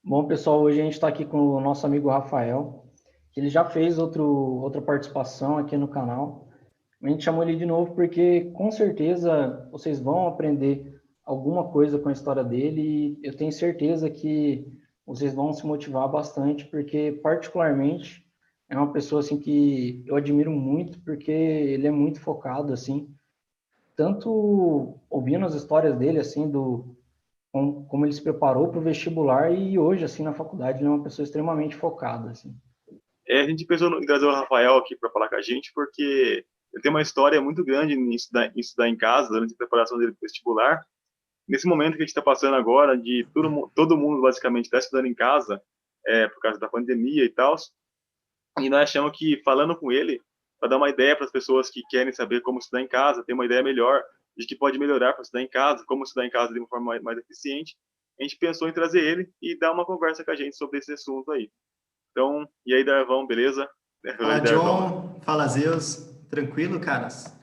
Bom, pessoal, hoje a gente está aqui com o nosso amigo Rafael, que ele já fez outra participação aqui no canal. A gente chamou ele de novo porque, com certeza, vocês vão aprender alguma coisa com a história dele e eu tenho certeza que vocês vão se motivar bastante, porque, particularmente, é uma pessoa assim que eu admiro muito, porque ele é muito focado, assim, tanto ouvindo as histórias dele, assim, como ele se preparou para o vestibular e hoje, assim, na faculdade, ele é uma pessoa extremamente focada, assim. A gente pensou em trazer o Rafael aqui para falar com a gente, porque ele tem uma história muito grande em estudar em casa, durante a preparação dele para o vestibular. Nesse momento que a gente está passando agora, de todo mundo basicamente está estudando em casa, por causa da pandemia e tal, e nós achamos que, falando com ele, para dar uma ideia para as pessoas que querem saber como estudar em casa, ter uma ideia melhor de que pode melhorar para estudar em casa, como estudar em casa de uma forma mais eficiente, a gente pensou em trazer ele e dar uma conversa com a gente sobre esse assunto aí. Então, e aí, Darvão, beleza? Fala, Oi, Darvão, né? John. Fala, Zeus. Tranquilo, caras?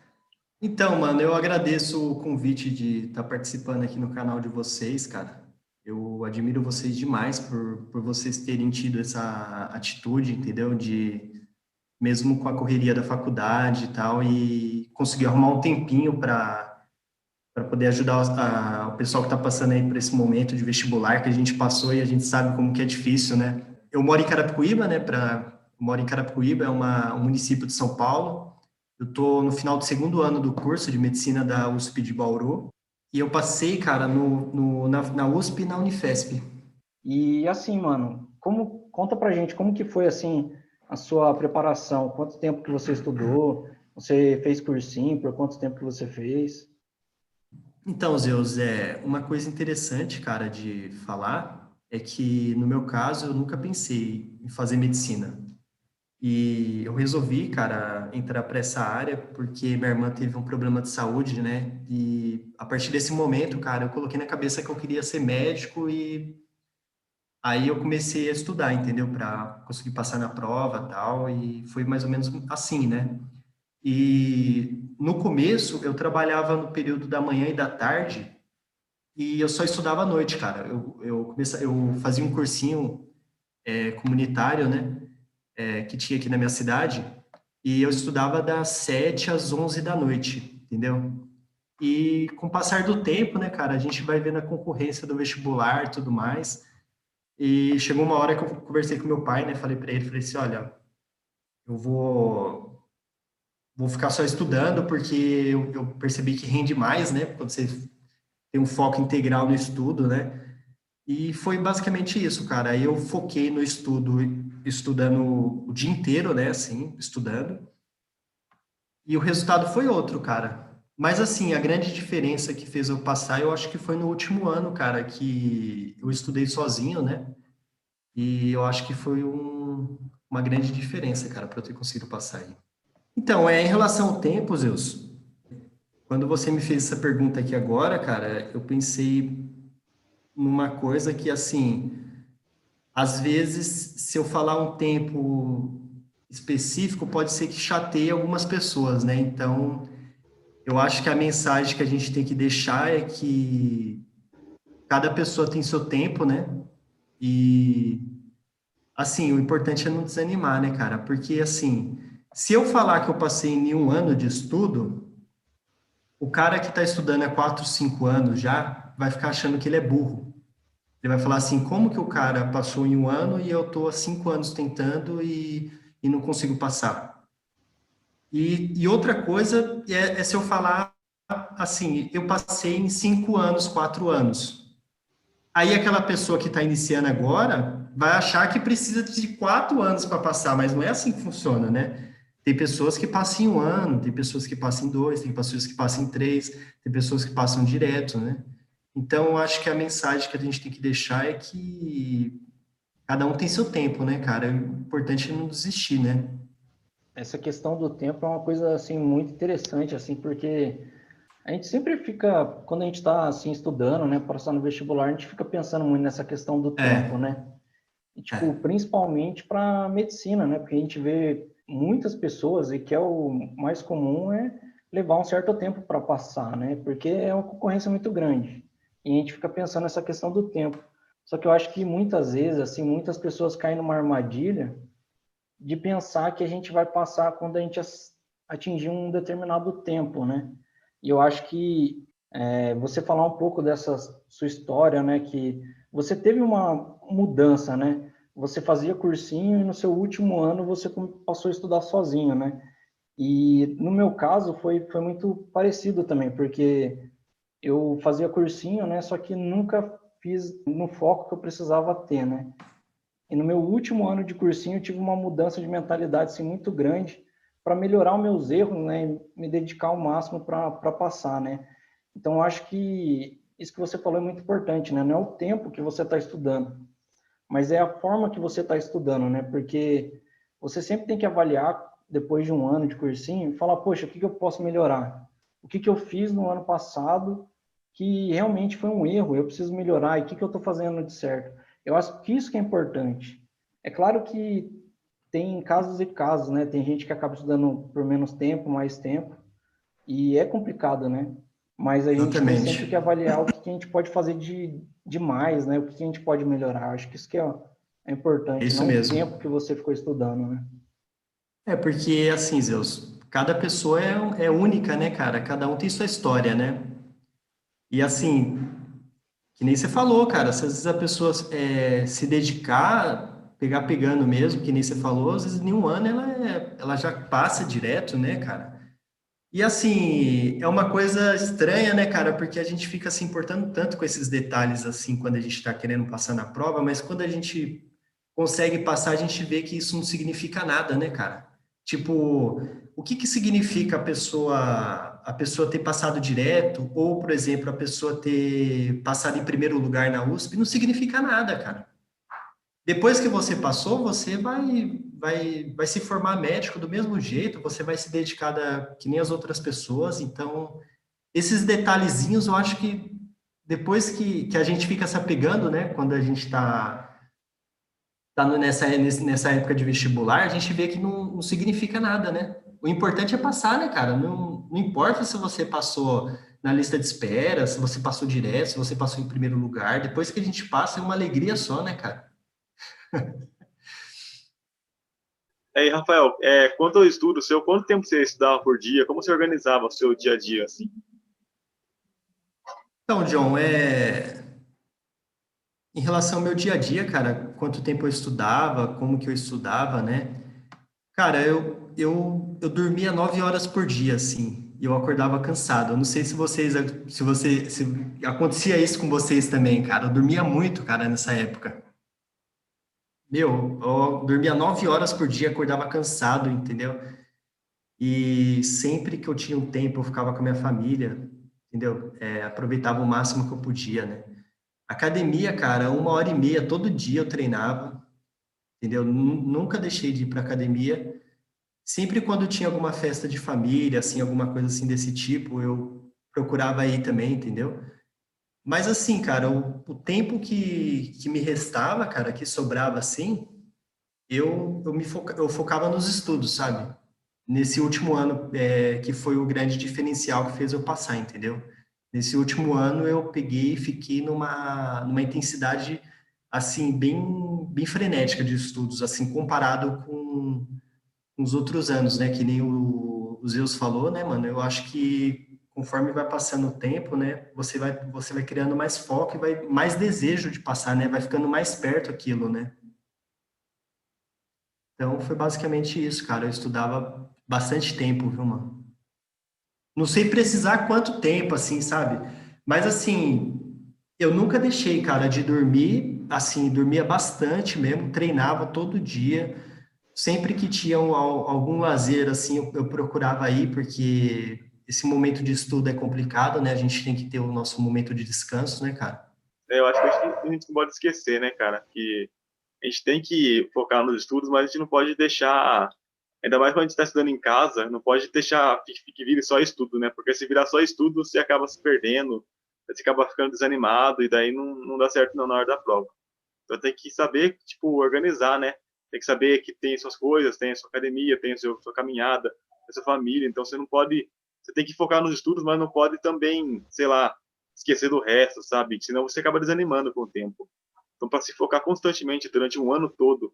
Então, mano, eu agradeço o convite de estar participando aqui no canal de vocês, cara. Eu admiro vocês demais por vocês terem tido essa atitude, entendeu? Mesmo com a correria da faculdade e tal, e conseguir arrumar um tempinho para poder ajudar o pessoal que está passando aí por esse momento de vestibular que a gente passou e a gente sabe como que é difícil, né? Eu moro em Carapicuíba, né? Moro em Carapicuíba, é um município de São Paulo. Eu estou no final do segundo ano do curso de medicina da USP de Bauru e eu passei, cara, na USP e na Unifesp. E assim, mano, conta pra gente como que foi assim a sua preparação? Quanto tempo que você estudou? Você fez cursinho? Por quanto tempo que você fez? Então, Zeus, uma coisa interessante, cara, de falar é que, no meu caso, eu nunca pensei em fazer medicina. E eu resolvi, cara, entrar para essa área porque minha irmã teve um problema de saúde, né? E a partir desse momento, cara, eu coloquei na cabeça que eu queria ser médico e aí eu comecei a estudar, entendeu? Para conseguir passar na prova, tal, e foi mais ou menos assim, né? E no começo eu trabalhava no período da manhã e da tarde e eu só estudava à noite, cara. Eu fazia um cursinho comunitário, né? Que tinha aqui na minha cidade, e eu estudava das 7 às 11 da noite, entendeu? E com o passar do tempo, né, cara, a gente vai vendo a concorrência do vestibular e tudo mais. E chegou uma hora que eu conversei com meu pai, né, falei para ele, falei assim, olha, eu vou ficar só estudando porque eu percebi que rende mais, né, quando você tem um foco integral no estudo, né? E foi basicamente isso, cara. Aí eu foquei no estudo, estudando o dia inteiro, né, assim, estudando. E o resultado foi outro, cara. Mas assim, a grande diferença que fez eu passar, eu acho que foi no último ano, cara, que eu estudei sozinho, né? E eu acho que foi uma grande diferença, cara, para eu ter conseguido passar aí. Então, em relação ao tempo, Zeus, quando você me fez essa pergunta aqui agora, cara, eu pensei numa coisa que, assim, às vezes, se eu falar um tempo específico, pode ser que chateie algumas pessoas, né? Então, eu acho que a mensagem que a gente tem que deixar é que cada pessoa tem seu tempo, né? E, assim, o importante é não desanimar, né, cara? Porque, assim, se eu falar que eu passei em um ano de estudo, o cara que está estudando há 4, 5 anos já vai ficar achando que ele é burro. Ele vai falar assim, como que o cara passou em um ano e eu estou há 5 anos tentando e não consigo passar? E outra coisa é se eu falar assim, eu passei em 5 anos, 4 anos. Aí aquela pessoa que está iniciando agora vai achar que precisa de 4 anos para passar, mas não é assim que funciona, né? Tem pessoas que passam em um ano, tem pessoas que passam em dois, tem pessoas que passam em três, tem pessoas que passam direto, né? Então, eu acho que a mensagem que a gente tem que deixar é que cada um tem seu tempo, né, cara? O importante é não desistir, né? Essa questão do tempo é uma coisa assim muito interessante, assim, porque a gente sempre fica, quando a gente está assim estudando, né, para estar no vestibular, a gente fica pensando muito nessa questão do tempo, É, né? E, tipo, é. principalmente para medicina, né? Porque a gente vê muitas pessoas e que é o mais comum é levar um certo tempo para passar, né? Porque é uma concorrência muito grande. E a gente fica pensando nessa questão do tempo. Só que eu acho que muitas vezes, assim, muitas pessoas caem numa armadilha de pensar que a gente vai passar quando a gente atingir um determinado tempo, né? E eu acho que você falar um pouco dessa sua história, né? Que você teve uma mudança, né? Você fazia cursinho e no seu último ano você passou a estudar sozinho, né? E no meu caso foi muito parecido também, porque eu fazia cursinho, né? Só que nunca fiz no foco que eu precisava ter, né? E no meu último ano de cursinho, eu tive uma mudança de mentalidade assim, muito grande para melhorar os meus erros, né? E me dedicar ao máximo para passar, né? Então, eu acho que isso que você falou é muito importante, né? Não é o tempo que você está estudando, mas é a forma que você está estudando, né? Porque você sempre tem que avaliar, depois de um ano de cursinho, e falar, poxa, o que eu posso melhorar? O que eu fiz no ano passado que realmente foi um erro, eu preciso melhorar, e o que eu estou fazendo de certo? Eu acho que isso que é importante. É claro que tem casos e casos, né? Tem gente que acaba estudando por menos tempo, mais tempo, e é complicado, né? Mas a gente tem sempre que Exatamente. avaliar o que a gente pode fazer de mais, né? O que a gente pode melhorar. Acho que isso que é É importante, isso não o mesmo. tempo que você ficou estudando, né? É porque, assim, Zeus, cada pessoa é única, né, cara? Cada um tem sua história, né? E, assim, que nem você falou, cara, se às vezes a pessoa se dedicar, pegar pegando mesmo, que nem você falou, às vezes em um ano ela já passa direto, né, cara? E assim, é uma coisa estranha, né, cara? Porque a gente fica se importando tanto com esses detalhes, assim, quando a gente está querendo passar na prova, mas quando a gente consegue passar, a gente vê que isso não significa nada, né, cara? Tipo, o que que significa a pessoa ter passado direto, ou, por exemplo, a pessoa ter passado em primeiro lugar na USP? Não significa nada, cara. Depois que você passou, você vai se formar médico do mesmo jeito, você vai se dedicar que nem as outras pessoas. Então, esses detalhezinhos, eu acho que depois que a gente fica se apegando, né, quando a gente tá nessa época de vestibular, a gente vê que não significa nada, né? O importante é passar, né, cara? Não importa se você passou na lista de espera, se você passou direto, se você passou em primeiro lugar. Depois que a gente passa, é uma alegria só, né, cara? Aí, Rafael, quanto ao estudo seu, quanto tempo você estudava por dia? Como você organizava o seu dia a dia, assim? Então, John, em relação ao meu dia a dia, cara, quanto tempo eu estudava, como que eu estudava, né? Cara, eu dormia 9 horas por dia, assim, e eu acordava cansado. Eu não sei se acontecia isso com vocês também, cara. Eu dormia muito, cara, nessa época. Meu, eu dormia 9 horas por dia, acordava cansado, entendeu? E sempre que eu tinha um tempo, eu ficava com a minha família, entendeu? Aproveitava o máximo que eu podia, né? Academia, cara, 1 hora e meia todo dia eu treinava, entendeu? Nunca deixei de ir para academia. Sempre quando tinha alguma festa de família, assim, alguma coisa assim desse tipo, eu procurava ir também, entendeu? Mas assim, cara, o tempo que me restava, cara, que sobrava assim, eu focava nos estudos, sabe? Nesse último ano, que foi o grande diferencial que fez eu passar, entendeu? Nesse último ano eu peguei e fiquei numa intensidade, assim, bem frenética de estudos, assim, comparado com os outros anos, né? Que nem o Zeus falou, né, mano? Eu acho que conforme vai passando o tempo, né, você vai criando mais foco e vai mais desejo de passar, né? Vai ficando mais perto aquilo, né? Então foi basicamente isso, cara. Eu estudava bastante tempo, viu, mano? Não sei precisar quanto tempo, assim, sabe? Mas assim, eu nunca deixei, cara, de dormir, assim, dormia bastante mesmo, treinava todo dia. Sempre que tinha algum lazer, assim, eu procurava ir, porque esse momento de estudo é complicado, né? A gente tem que ter o nosso momento de descanso, né, cara? Eu acho que a gente não pode esquecer, né, cara, que a gente tem que focar nos estudos, mas a gente não pode deixar, ainda mais quando a gente está estudando em casa, não pode deixar que vire só estudo, né? Porque se virar só estudo, você acaba se perdendo, você acaba ficando desanimado, e daí não dá certo não na hora da prova. Então tem que saber, tipo, organizar, né? Tem que saber que tem suas coisas, tem a sua academia, tem a sua caminhada, a sua família. Então você não pode, você tem que focar nos estudos, mas não pode também, sei lá, esquecer do resto, sabe? Senão você acaba desanimando com o tempo. Então, para se focar constantemente durante um ano todo,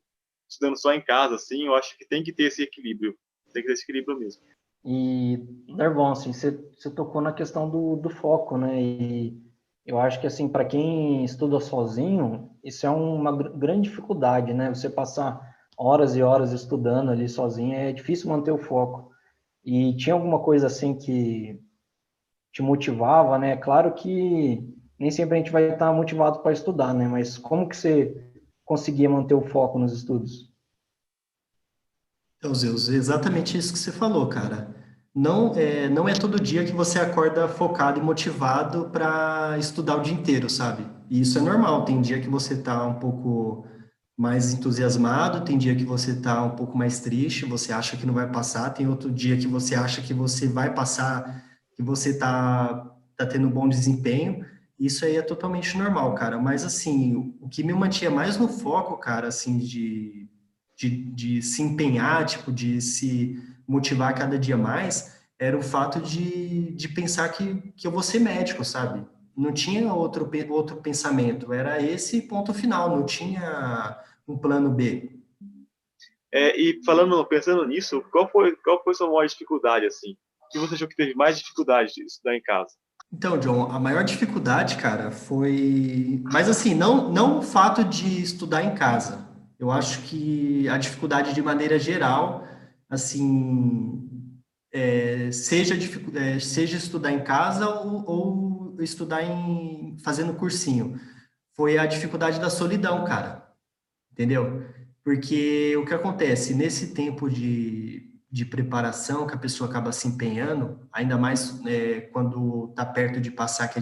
estudando só em casa, assim, eu acho que tem que ter esse equilíbrio. Tem que ter esse equilíbrio mesmo. E, Darvon, assim, você tocou na questão do foco, né? E eu acho que, assim, para quem estuda sozinho, isso é uma grande dificuldade, né? Você passar horas e horas estudando ali sozinho, é difícil manter o foco. E tinha alguma coisa, assim, que te motivava, né? Claro que nem sempre a gente vai estar motivado para estudar, né? Mas como que você conseguia manter o foco nos estudos? Então, Zeus, exatamente isso que você falou, cara. Não é todo dia que você acorda focado e motivado para estudar o dia inteiro, sabe? E isso é normal. Tem dia que você tá um pouco mais entusiasmado, tem dia que você tá um pouco mais triste, você acha que não vai passar, tem outro dia que você acha que você vai passar, que você tá tendo um bom desempenho. Isso aí é totalmente normal, cara. Mas, assim, o que me mantinha mais no foco, cara, assim, de se empenhar, tipo, de se motivar cada dia mais, era o fato de pensar que eu vou ser médico, sabe? Não tinha outro pensamento, era esse ponto final, não tinha um plano B. E pensando nisso, qual foi a sua maior dificuldade, assim? O que você achou que teve mais dificuldade de estudar em casa? Então, John, a maior dificuldade, cara, foi. Mas assim, não o fato de estudar em casa. Eu acho que a dificuldade de maneira geral, assim, seja estudar em casa ou estudar fazendo cursinho, foi a dificuldade da solidão, cara. Entendeu? Porque o que acontece nesse tempo de preparação que a pessoa acaba se empenhando, ainda mais quando está perto de passar que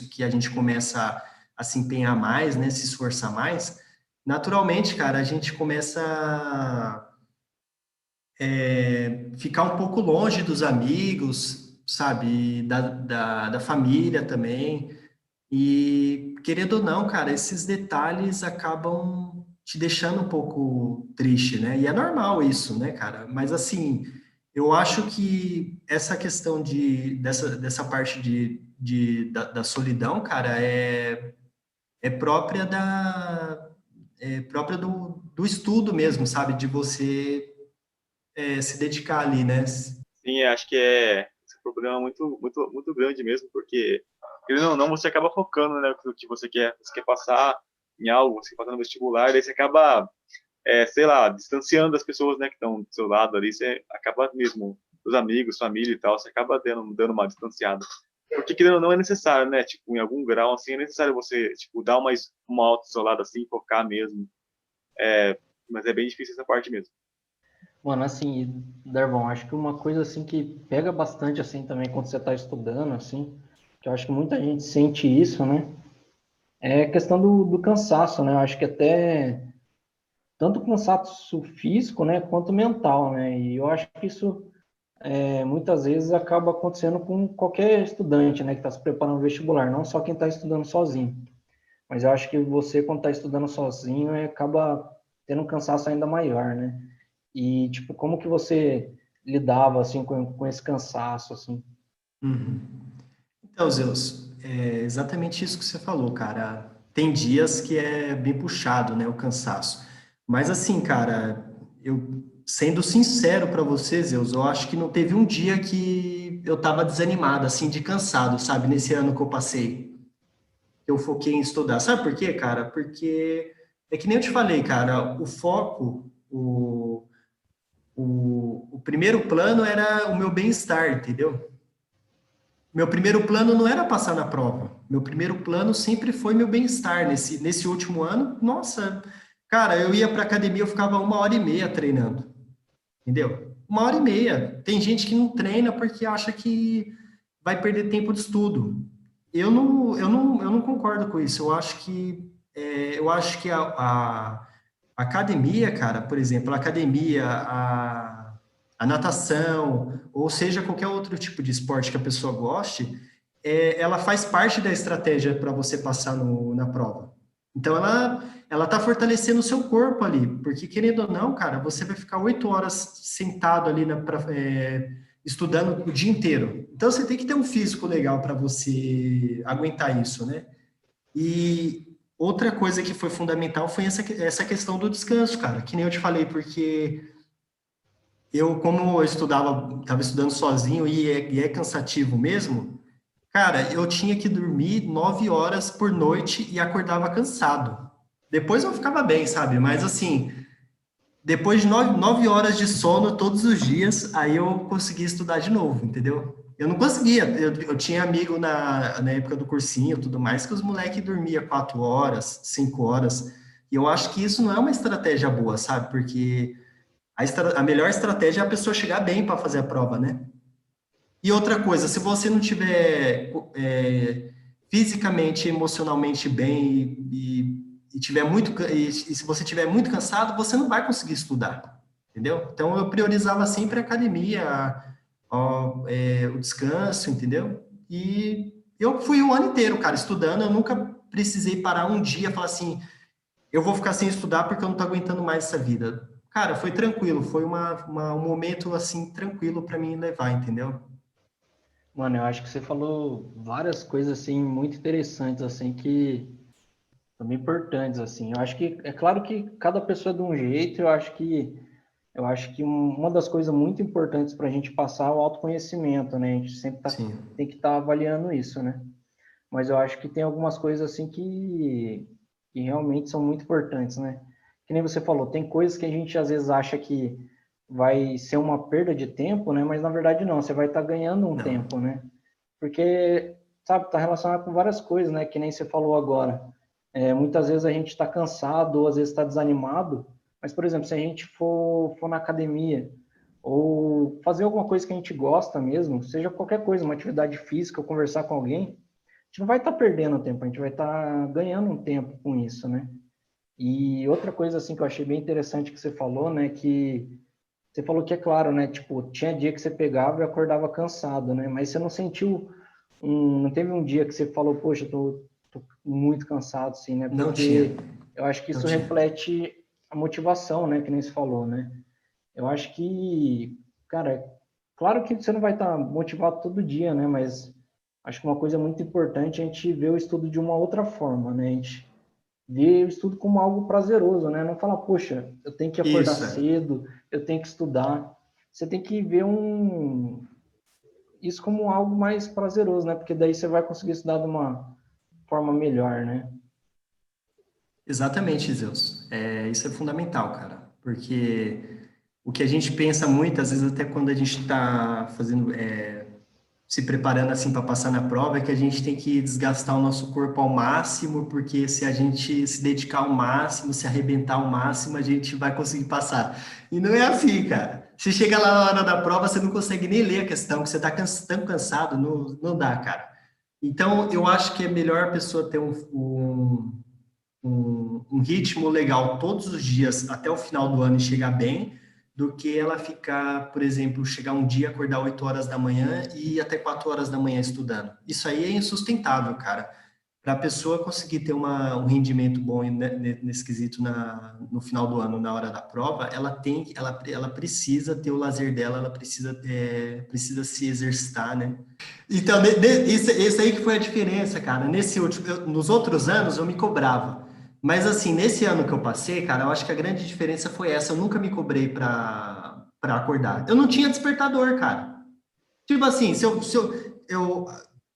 que a gente começa a se empenhar mais, né, se esforçar mais, naturalmente, cara, a gente começa a ficar um pouco longe dos amigos, sabe, da família também. E, querendo ou não, cara, esses detalhes acabam te deixando um pouco triste, né? E é normal isso, né, cara? Mas, assim, eu acho que essa questão dessa parte da solidão, cara, é própria é própria do estudo mesmo, sabe? De você se dedicar ali, né? Sim, acho que esse é um problema muito grande mesmo, porque, querendo ou não, você acaba focando, né, no que você quer passar em algo, você quer passar no vestibular, daí você acaba, sei lá, distanciando as pessoas, né, que estão do seu lado ali, você acaba mesmo, os amigos, família e tal, você acaba dando uma distanciada. Porque, querendo ou não, é necessário, né, tipo, em algum grau, assim, é necessário você, tipo, dar uma auto-isolada, assim, focar mesmo, mas é bem difícil essa parte mesmo. Mano, assim, Darvon, acho que uma coisa assim que pega bastante assim também quando você está estudando, assim, que eu acho que muita gente sente isso, né? É a questão do cansaço, né? Eu acho que até tanto cansaço físico, né, quanto mental, né? E eu acho que isso muitas vezes acaba acontecendo com qualquer estudante, né, que está se preparando no vestibular, não só quem está estudando sozinho. Mas eu acho que você, quando está estudando sozinho, acaba tendo um cansaço ainda maior, né? E, tipo, como que você lidava, assim, com esse cansaço, assim? Uhum. Então, Zeus, é exatamente isso que você falou, cara. Tem dias que é bem puxado, né, o cansaço. Mas assim, cara, eu sendo sincero para você, Zeus, eu acho que não teve um dia que eu tava desanimado, assim, de cansado, sabe, nesse ano que eu passei. Eu foquei em estudar. Sabe por quê, cara? Porque é que nem eu te falei, cara, o foco, o primeiro plano era o meu bem-estar, entendeu? Meu primeiro plano não era passar na prova. Meu primeiro plano sempre foi meu bem-estar. Nesse último ano, nossa, cara, eu ia para academia, eu ficava 1 hora e meia treinando, entendeu? 1 hora e meia. Tem gente que não treina porque acha que vai perder tempo de estudo. Eu não concordo com isso. Eu acho que a academia, cara, por exemplo, a academia, a natação, ou seja, qualquer outro tipo de esporte que a pessoa goste, ela faz parte da estratégia para você passar na prova. Então, ela está fortalecendo o seu corpo ali, porque querendo ou não, cara, você vai ficar 8 horas sentado ali estudando o dia inteiro. Então, você tem que ter um físico legal para você aguentar isso, né? E outra coisa que foi fundamental foi essa questão do descanso, cara, que nem eu te falei, porque como eu estava estudando sozinho e é cansativo mesmo, cara, eu tinha que dormir 9 horas por noite e acordava cansado. Depois eu ficava bem, sabe? Mas assim, depois de 9 horas de sono todos os dias, aí eu consegui estudar de novo, entendeu? Eu não conseguia, eu tinha amigo na época do cursinho e tudo mais, que os moleques dormia 4 horas, 5 horas, e eu acho que isso não é uma estratégia boa, sabe? Porque a melhor estratégia é a pessoa chegar bem para fazer a prova, né? E outra coisa, se você não tiver fisicamente, emocionalmente bem e tiver e se você tiver muito cansado, você não vai conseguir estudar, entendeu? Então eu priorizava sempre a academia, o descanso, entendeu? E eu fui o ano inteiro, cara, estudando. Eu nunca precisei parar um dia e falar assim, eu vou ficar sem estudar porque eu não tô aguentando mais essa vida. Cara, foi tranquilo, foi um momento assim tranquilo para mim levar, entendeu? Mano, eu acho que você falou várias coisas assim muito interessantes assim que também importantes assim. Eu acho que é claro que cada pessoa é de um jeito. Eu acho que uma das coisas muito importantes para a gente passar é o autoconhecimento, né? A gente sempre Sim. tem que estar avaliando isso, né? Mas eu acho que tem algumas coisas assim que realmente são muito importantes, né? Que nem você falou, tem coisas que a gente às vezes acha que vai ser uma perda de tempo, né? Mas na verdade não, você vai estar ganhando um Não. tempo, né? Porque, sabe, tá relacionado com várias coisas, né? Que nem você falou agora. Muitas vezes a gente está cansado ou às vezes está desanimado, mas, por exemplo, se a gente for na academia ou fazer alguma coisa que a gente gosta mesmo, seja qualquer coisa, uma atividade física, ou conversar com alguém, a gente não vai estar perdendo tempo, a gente vai estar ganhando um tempo com isso, né? E outra coisa assim que eu achei bem interessante que você falou, né, que você falou que é claro, né, tipo, tinha dia que você pegava e acordava cansado, né? Mas você não sentiu não teve um dia que você falou, poxa, tô muito cansado, assim, né? Não tinha. Porque eu acho que Não isso tinha. reflete a motivação, né, que nem você falou, né? Eu acho que, cara, claro que você não vai estar motivado todo dia, né? Mas acho que uma coisa muito importante é a gente ver o estudo de uma outra forma, né? A gente ver o estudo como algo prazeroso, né? Não falar, poxa, eu tenho que acordar Isso, é. cedo, eu tenho que estudar. Você tem que ver isso como algo mais prazeroso, né? Porque daí você vai conseguir estudar de uma forma melhor, né? Exatamente, Zeus. Isso é fundamental, cara. Porque o que a gente pensa muito, às vezes até quando a gente está fazendo, se preparando assim para passar na prova, é que a gente tem que desgastar o nosso corpo ao máximo, porque se a gente se dedicar ao máximo, se arrebentar ao máximo, a gente vai conseguir passar. E não é assim, cara. Você chega lá na hora da prova, você não consegue nem ler a questão, que você está tão cansado, não dá, cara. Então, eu acho que é melhor a pessoa ter um ritmo legal todos os dias até o final do ano e chegar bem, do que ela ficar, por exemplo, chegar um dia, acordar 8 horas da manhã e ir até 4 horas da manhã estudando. Isso aí é insustentável, cara. Para a pessoa conseguir ter um rendimento bom nesse quesito no final do ano, na hora da prova, ela precisa ter o lazer dela, ela precisa se exercitar, né? Então, isso aí que foi a diferença, cara. Nos outros anos eu me cobrava. Mas assim, nesse ano que eu passei, cara, eu acho que a grande diferença foi essa. Eu nunca me cobrei para acordar. Eu não tinha despertador, cara. Tipo assim,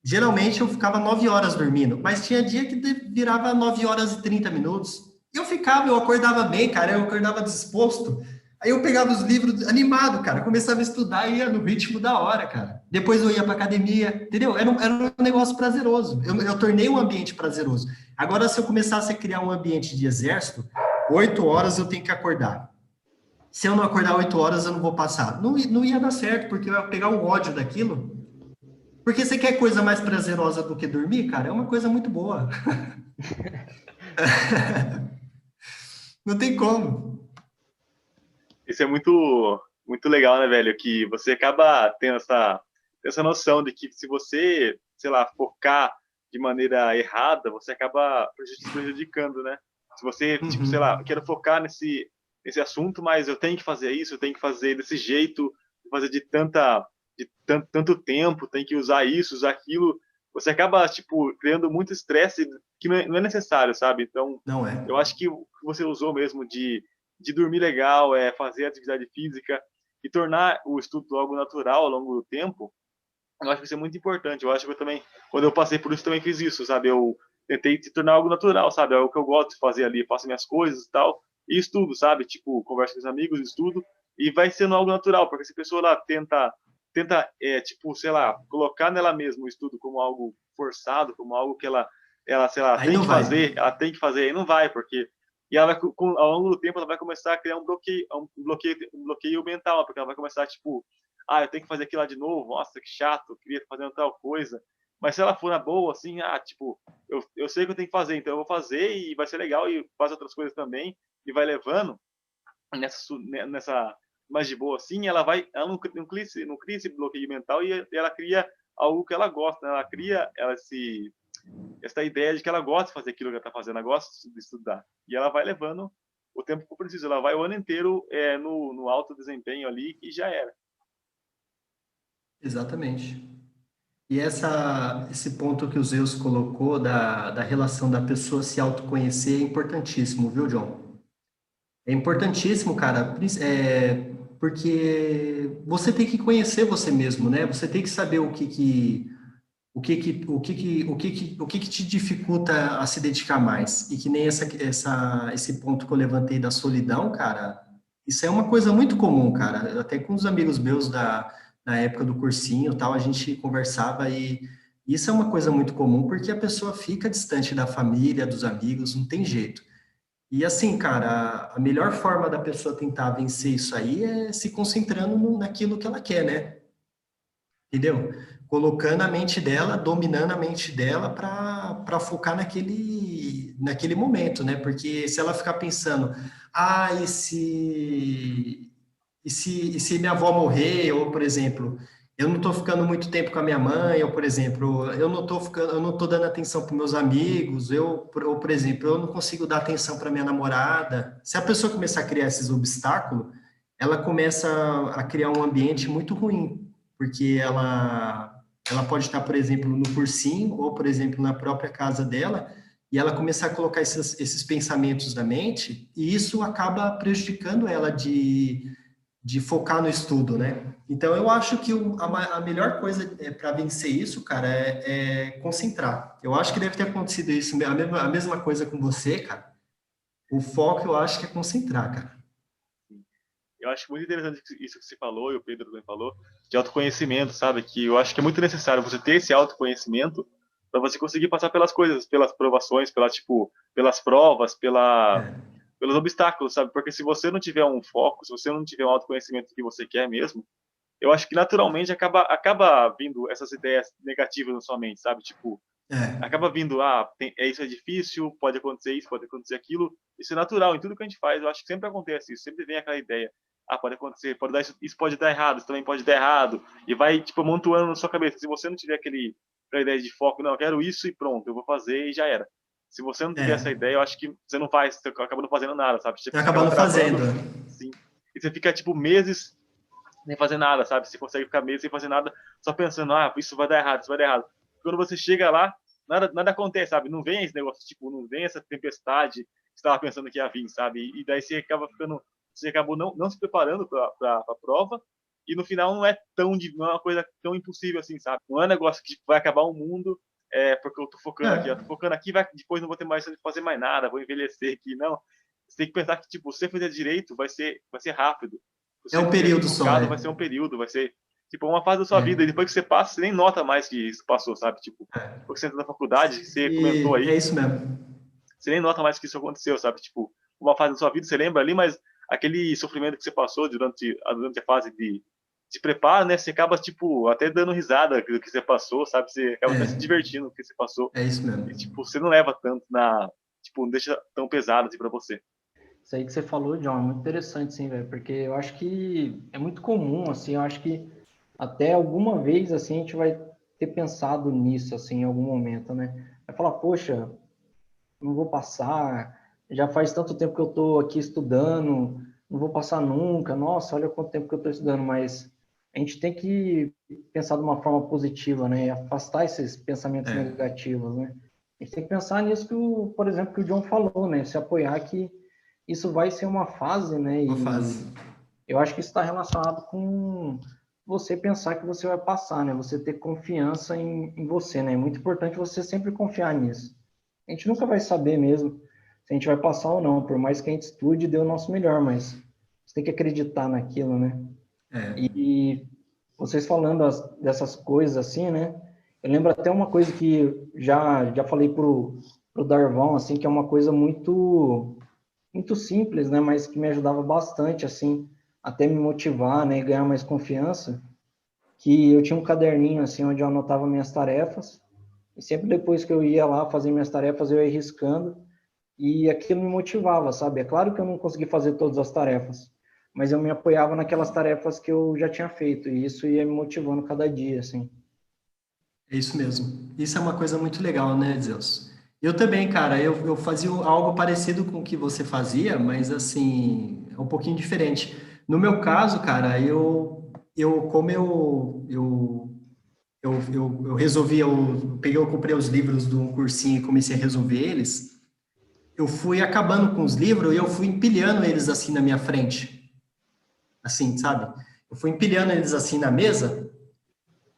geralmente eu ficava 9 horas dormindo, mas tinha dia que virava 9 horas e 30 minutos. Eu acordava bem, cara, eu acordava disposto. Aí eu pegava os livros animado, cara, começava a estudar e ia no ritmo da hora, cara. Depois eu ia pra academia, entendeu? Era um negócio prazeroso. Eu tornei um ambiente prazeroso. Agora, se eu começasse a criar um ambiente de exército, 8 horas eu tenho que acordar. Se eu não acordar 8 horas, eu não vou passar. Não ia dar certo, porque eu ia pegar o ódio daquilo. Porque você quer coisa mais prazerosa do que dormir, cara? É uma coisa muito boa. Não tem como. Isso é muito legal, né, velho? Que você acaba tendo essa noção de que se você, sei lá, focar de maneira errada, você acaba se prejudicando, né? Se você, tipo, sei lá, eu Uhum. quero focar nesse assunto, mas eu tenho que fazer isso, eu tenho que fazer desse jeito, fazer de tanto tempo, tem que usar isso, usar aquilo. você acaba, tipo, criando muito estresse que não é necessário, sabe? Então, Não é. eu acho que o que você usou mesmo de dormir legal, fazer atividade física e tornar o estudo algo natural ao longo do tempo, eu acho que isso é muito importante. Eu acho que eu também, quando eu passei por isso, também fiz isso, sabe? Eu tentei se tornar algo natural, sabe? É o que eu gosto de fazer ali, faço minhas coisas e tal, e estudo, sabe? Tipo, converso com os amigos, estudo, e vai sendo algo natural, porque se a pessoa lá tipo, sei lá, colocar nela mesma o estudo como algo forçado, como algo que ela, sei lá, Aí não vai. ela tem que fazer, aí não vai, porque e ela vai, ao longo do tempo, ela vai começar a criar um bloqueio mental, porque ela vai começar, tipo, eu tenho que fazer aquilo lá de novo, nossa, que chato, eu queria fazer tal coisa. Mas se ela for na boa, assim, tipo, eu sei que eu tenho que fazer, então eu vou fazer e vai ser legal e faz outras coisas também e vai levando nessa mais de boa assim, ela não cria esse bloqueio mental e ela cria algo que ela gosta, né? Ela cria essa ideia de que ela gosta de fazer aquilo que ela está fazendo, ela gosta de estudar. E ela vai levando o tempo que precisa, ela vai o ano inteiro no alto desempenho ali e já era. Exatamente. E esse ponto que o Zeus colocou da relação da pessoa se autoconhecer é importantíssimo, viu, John? É importantíssimo, cara, porque você tem que conhecer você mesmo, né? Você tem que saber o que te dificulta a se dedicar mais. E que nem esse ponto que eu levantei da solidão, cara, isso é uma coisa muito comum, cara. Até com os amigos meus da época do cursinho, e tal, a gente conversava e isso é uma coisa muito comum porque a pessoa fica distante da família, dos amigos, não tem jeito. E assim, cara, a melhor forma da pessoa tentar vencer isso aí é se concentrando naquilo que ela quer, né? Entendeu? Colocando a mente dela, dominando a mente dela para focar naquele momento, né? Porque se ela ficar pensando, e se minha avó morrer, ou, por exemplo, eu não estou ficando muito tempo com a minha mãe, ou, por exemplo, eu não estou dando atenção para meus amigos, ou, por exemplo, eu não consigo dar atenção para minha namorada. Se a pessoa começar a criar esses obstáculos, ela começa a criar um ambiente muito ruim, porque ela pode estar, por exemplo, no cursinho, ou, por exemplo, na própria casa dela, e ela começar a colocar esses pensamentos na mente, e isso acaba prejudicando ela de focar no estudo, né? Então, eu acho que a melhor coisa para vencer isso, cara, é concentrar. Eu acho que deve ter acontecido isso, a mesma coisa com você, cara. O foco, eu acho que é concentrar, cara. Eu acho muito interessante isso que você falou, e o Pedro também falou, de autoconhecimento, sabe? Que eu acho que é muito necessário você ter esse autoconhecimento para você conseguir passar pelas coisas, pelas provações, pelas provas, É, pelos obstáculos, sabe? Porque se você não tiver um foco, se você não tiver um autoconhecimento que você quer mesmo, eu acho que naturalmente acaba vindo essas ideias negativas na sua mente, sabe? Tipo, é, acaba vindo, isso é difícil, pode acontecer isso, pode acontecer aquilo. Isso é natural em tudo que a gente faz. Eu acho que sempre acontece isso, sempre vem aquela ideia. Pode acontecer, pode dar isso pode dar errado, isso também pode dar errado. E vai, tipo, amontoando na sua cabeça. Se você não tiver aquela ideia de foco, não, eu quero isso e pronto, eu vou fazer e já era. Se você não tiver essa é. ideia, eu acho que você não faz, você acaba não fazendo nada, sabe? Você Vai acaba acabando fazendo. travando, sim. E você fica, tipo, meses sem fazer nada, sabe? Você consegue ficar meses sem fazer nada, só pensando, isso vai dar errado, isso vai dar errado. Quando você chega lá, nada acontece, sabe? Não vem esse negócio, tipo, não vem essa tempestade que você estava pensando que ia vir, sabe? E daí você acabou não se preparando para a prova, e no final não é uma coisa tão impossível assim, sabe? Não é um negócio que vai acabar o mundo, porque eu tô É, focando aqui, depois não vou ter mais que fazer mais nada, vou envelhecer aqui, não. Você tem que pensar que, tipo, se você fizer direito, vai ser rápido. Se é você um fizer período só, focado, vai ser um período, vai ser tipo uma fase da sua vida, e é, depois que você passa, você nem nota mais que isso passou, sabe? Tipo, é. depois que você entra na faculdade, você comentou E é aí, isso mesmo. você nem nota mais que isso aconteceu, sabe? Tipo, uma fase da sua vida, você lembra ali, mas aquele sofrimento que você passou durante a fase de preparo, né? Você acaba, tipo, até dando risada do que você passou, sabe? Você acaba até se É, divertindo do que você passou. é isso mesmo. E, tipo, você não leva tanto tipo, não deixa tão pesado assim pra você. Isso aí que você falou, John, é muito interessante, sim, velho, porque eu acho que é muito comum, assim, eu acho que até alguma vez, assim, a gente vai ter pensado nisso, assim, em algum momento, né? Vai falar, poxa, não vou passar, já faz tanto tempo que eu tô aqui estudando, não vou passar nunca, nossa, olha quanto tempo que eu tô estudando, mas a gente tem que pensar de uma forma positiva, né? E afastar esses pensamentos É, negativos, né? A gente tem que pensar nisso que, por exemplo, que o John falou, né? Se apoiar que isso vai ser uma fase, né? uma fase. E eu acho que isso está relacionado com você pensar que você vai passar, né? Você ter confiança em você, né? É muito importante você sempre confiar nisso. A gente nunca vai saber mesmo se a gente vai passar ou não, por mais que a gente estude e dê o nosso melhor, mas você tem que acreditar naquilo, né? É, E vocês falando dessas coisas assim, né? Eu lembro até uma coisa que já falei pro Darvão, assim, que é uma coisa muito simples, né? Mas que me ajudava bastante, assim, até me motivar, né? E ganhar mais confiança. Que eu tinha um caderninho, assim, onde eu anotava minhas tarefas. E sempre depois que eu ia lá fazer minhas tarefas, eu ia riscando. E aquilo me motivava, sabe? É claro que eu não consegui fazer todas as tarefas, mas eu me apoiava naquelas tarefas que eu já tinha feito, e isso ia me motivando cada dia, assim. é isso mesmo. Isso é uma coisa muito legal, né, Zeus? Eu também, cara, eu fazia algo parecido com o que você fazia, mas assim, é um pouquinho diferente. No meu caso, cara, como eu resolvi, eu comprei os livros do cursinho e comecei a resolver eles, eu fui acabando com os livros e eu fui empilhando eles assim na minha frente, assim, sabe? Eu fui empilhando eles assim na mesa.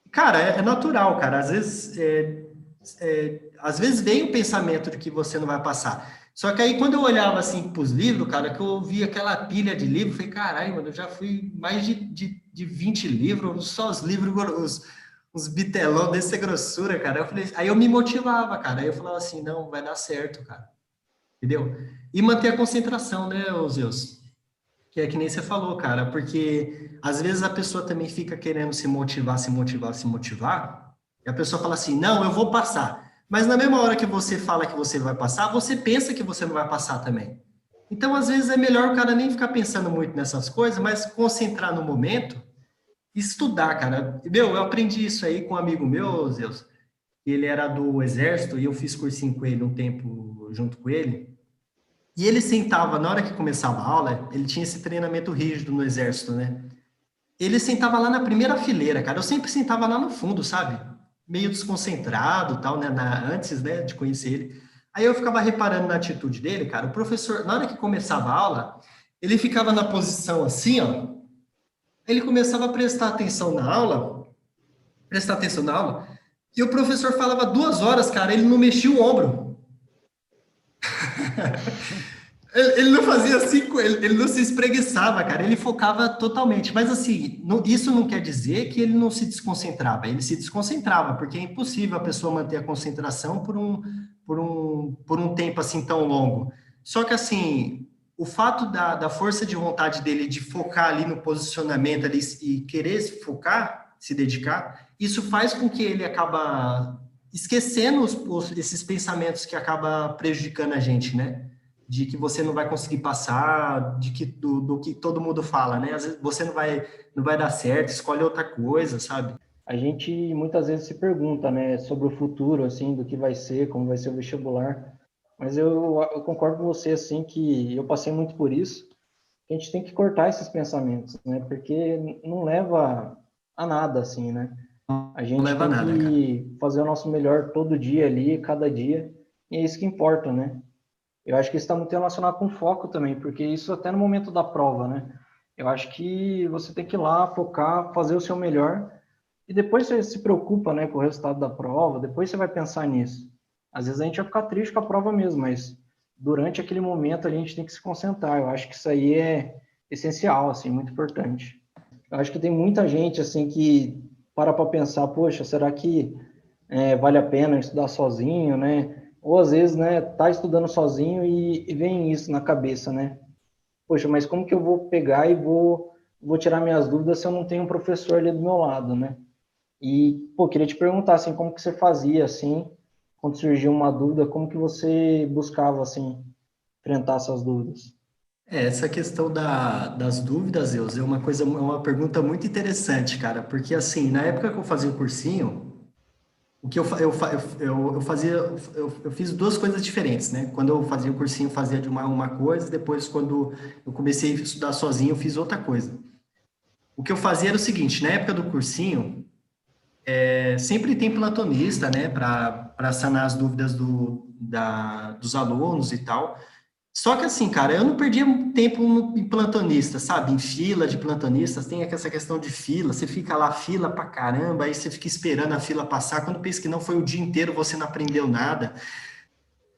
Cara, é natural, cara. Às vezes vem o pensamento de que você não vai passar. Só que aí, quando eu olhava assim para os livros, cara, que eu via aquela pilha de livros, eu falei, caralho, mano, eu já fui mais de 20 livros, só os livros, os bitelão dessa grossura, cara. Eu falei, aí eu me motivava, cara. Aí eu falava assim, não, vai dar certo, cara. Entendeu? E manter a concentração, né, ô Zeus? Que é que nem você falou, cara, porque às vezes a pessoa também fica querendo se motivar, se motivar, se motivar, e a pessoa fala assim: não, eu vou passar. Mas na mesma hora que você fala que você vai passar, você pensa que você não vai passar também. Então, às vezes, é melhor o cara nem ficar pensando muito nessas coisas, mas concentrar no momento e estudar, cara. Meu, eu aprendi isso aí com um amigo meu, Zeus. Ele era do exército e eu fiz cursinho com ele um tempo junto com ele. E ele sentava, na hora que começava a aula, ele tinha esse treinamento rígido no exército, né? Ele sentava lá na primeira fileira, cara. Eu sempre sentava lá no fundo, sabe? Meio desconcentrado, tal, né? Antes, né, de conhecer ele. Aí eu ficava reparando na atitude dele, cara. O professor, na hora que começava a aula, ele ficava na posição assim, ó. Ele começava a prestar atenção na aula, e o professor falava 2 horas, cara. Ele não mexia o ombro. Ele não fazia assim, ele não se espreguiçava, cara, ele focava totalmente. Mas assim, isso não quer dizer que ele não se desconcentrava, ele se desconcentrava, porque é impossível a pessoa manter a concentração por um tempo assim tão longo. Só que assim, o fato da força de vontade dele de focar ali no posicionamento ali e querer se focar, se dedicar, isso faz com que ele acaba esquecendo esses pensamentos que acaba prejudicando a gente, né? De que você não vai conseguir passar, do que todo mundo fala, né? Às vezes você não vai dar certo, escolhe outra coisa, sabe? A gente muitas vezes se pergunta, né, sobre o futuro, assim, do que vai ser, como vai ser o vestibular. Mas eu concordo com você, assim, que eu passei muito por isso. A gente tem que cortar esses pensamentos, né? Porque não leva a nada, assim, né? A Não gente leva a tem nada, cara. que fazer o nosso melhor todo dia ali, cada dia, e é isso que importa, né? Eu acho que isso está muito relacionado com foco também, porque isso até no momento da prova, né? Eu acho que você tem que ir lá, focar, fazer o seu melhor, e depois você se preocupa, né, com o resultado da prova, depois você vai pensar nisso. Às vezes a gente vai ficar triste com a prova mesmo, mas durante aquele momento a gente tem que se concentrar. Eu acho que isso aí é essencial, assim, muito importante. Eu acho que tem muita gente, assim, que para pensar, poxa, será que vale a pena estudar sozinho, né? Ou às vezes, né, tá estudando sozinho e vem isso na cabeça, né? Poxa, mas como que eu vou pegar e vou tirar minhas dúvidas se eu não tenho um professor ali do meu lado, né? E, pô, queria te perguntar, assim, como que você fazia, assim, quando surgiu uma dúvida, como que você buscava, assim, enfrentar essas dúvidas? Essa questão das dúvidas, Deus, é uma pergunta muito interessante, cara, porque assim, na época que eu fazia o cursinho, o que eu fazia, eu fiz duas coisas diferentes, né? Quando eu fazia o cursinho, eu fazia de uma coisa, depois, quando eu comecei a estudar sozinho, eu fiz outra coisa. o que eu fazia era o seguinte, na época do cursinho, sempre tem plantonista, né, para sanar as dúvidas dos alunos e tal. Só que assim, cara, eu não perdia tempo em plantonista, sabe? Em fila de plantonistas, tem essa questão de fila, você fica lá, fila pra caramba, aí você fica esperando a fila passar, quando pensa que não foi o dia inteiro, você não aprendeu nada.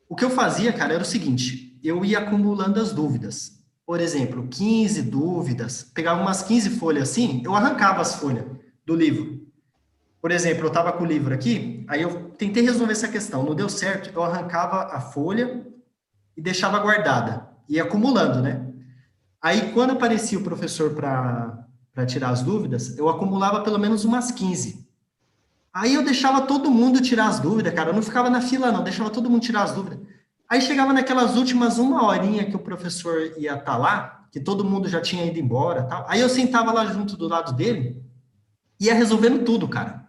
O que eu fazia, cara, era o seguinte, eu ia acumulando as dúvidas. Por exemplo, 15 dúvidas, pegava umas 15 folhas assim, eu arrancava as folhas do livro. Por exemplo, eu estava com o livro aqui, aí eu tentei resolver essa questão, não deu certo, eu arrancava a folha e deixava guardada, ia acumulando, né? Aí, quando aparecia o professor para tirar as dúvidas, eu acumulava pelo menos umas 15. Aí eu deixava todo mundo tirar as dúvidas, cara, eu não ficava na fila, não, deixava todo mundo tirar as dúvidas. Aí chegava naquelas últimas uma horinha que o professor ia estar lá, que todo mundo já tinha ido embora, tal. Aí eu sentava lá junto do lado dele, ia resolvendo tudo, cara.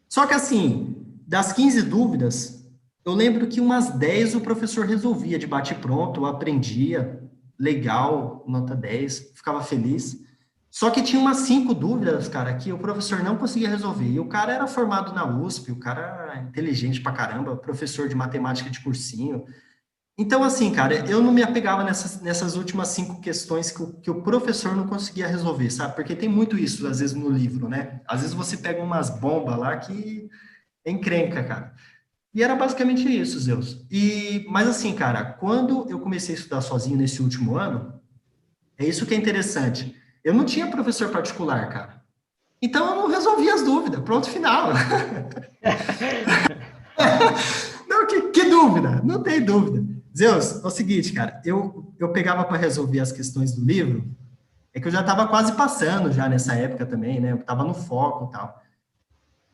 Só que assim, das 15 dúvidas, eu lembro que umas 10 o professor resolvia de bate-pronto, eu aprendia, legal, nota 10, ficava feliz. Só que tinha umas 5 dúvidas, cara, que o professor não conseguia resolver. E o cara era formado na USP, o cara era inteligente pra caramba, professor de matemática de cursinho. Então, assim, cara, eu não me apegava nessas últimas 5 questões que o professor não conseguia resolver, sabe? Porque tem muito isso, às vezes, no livro, né? Às vezes você pega umas bombas lá que é encrenca, cara. E era basicamente isso, Zeus. Mas assim, cara, quando eu comecei a estudar sozinho nesse último ano, é isso que é interessante. Eu não tinha professor particular, cara. Então eu não resolvia as dúvidas. Pronto, final. Não, que dúvida? Não tem dúvida. Zeus, é o seguinte, cara, eu pegava para resolver as questões do livro, é que eu já estava quase passando já nessa época também, né? Eu estava no foco e tal.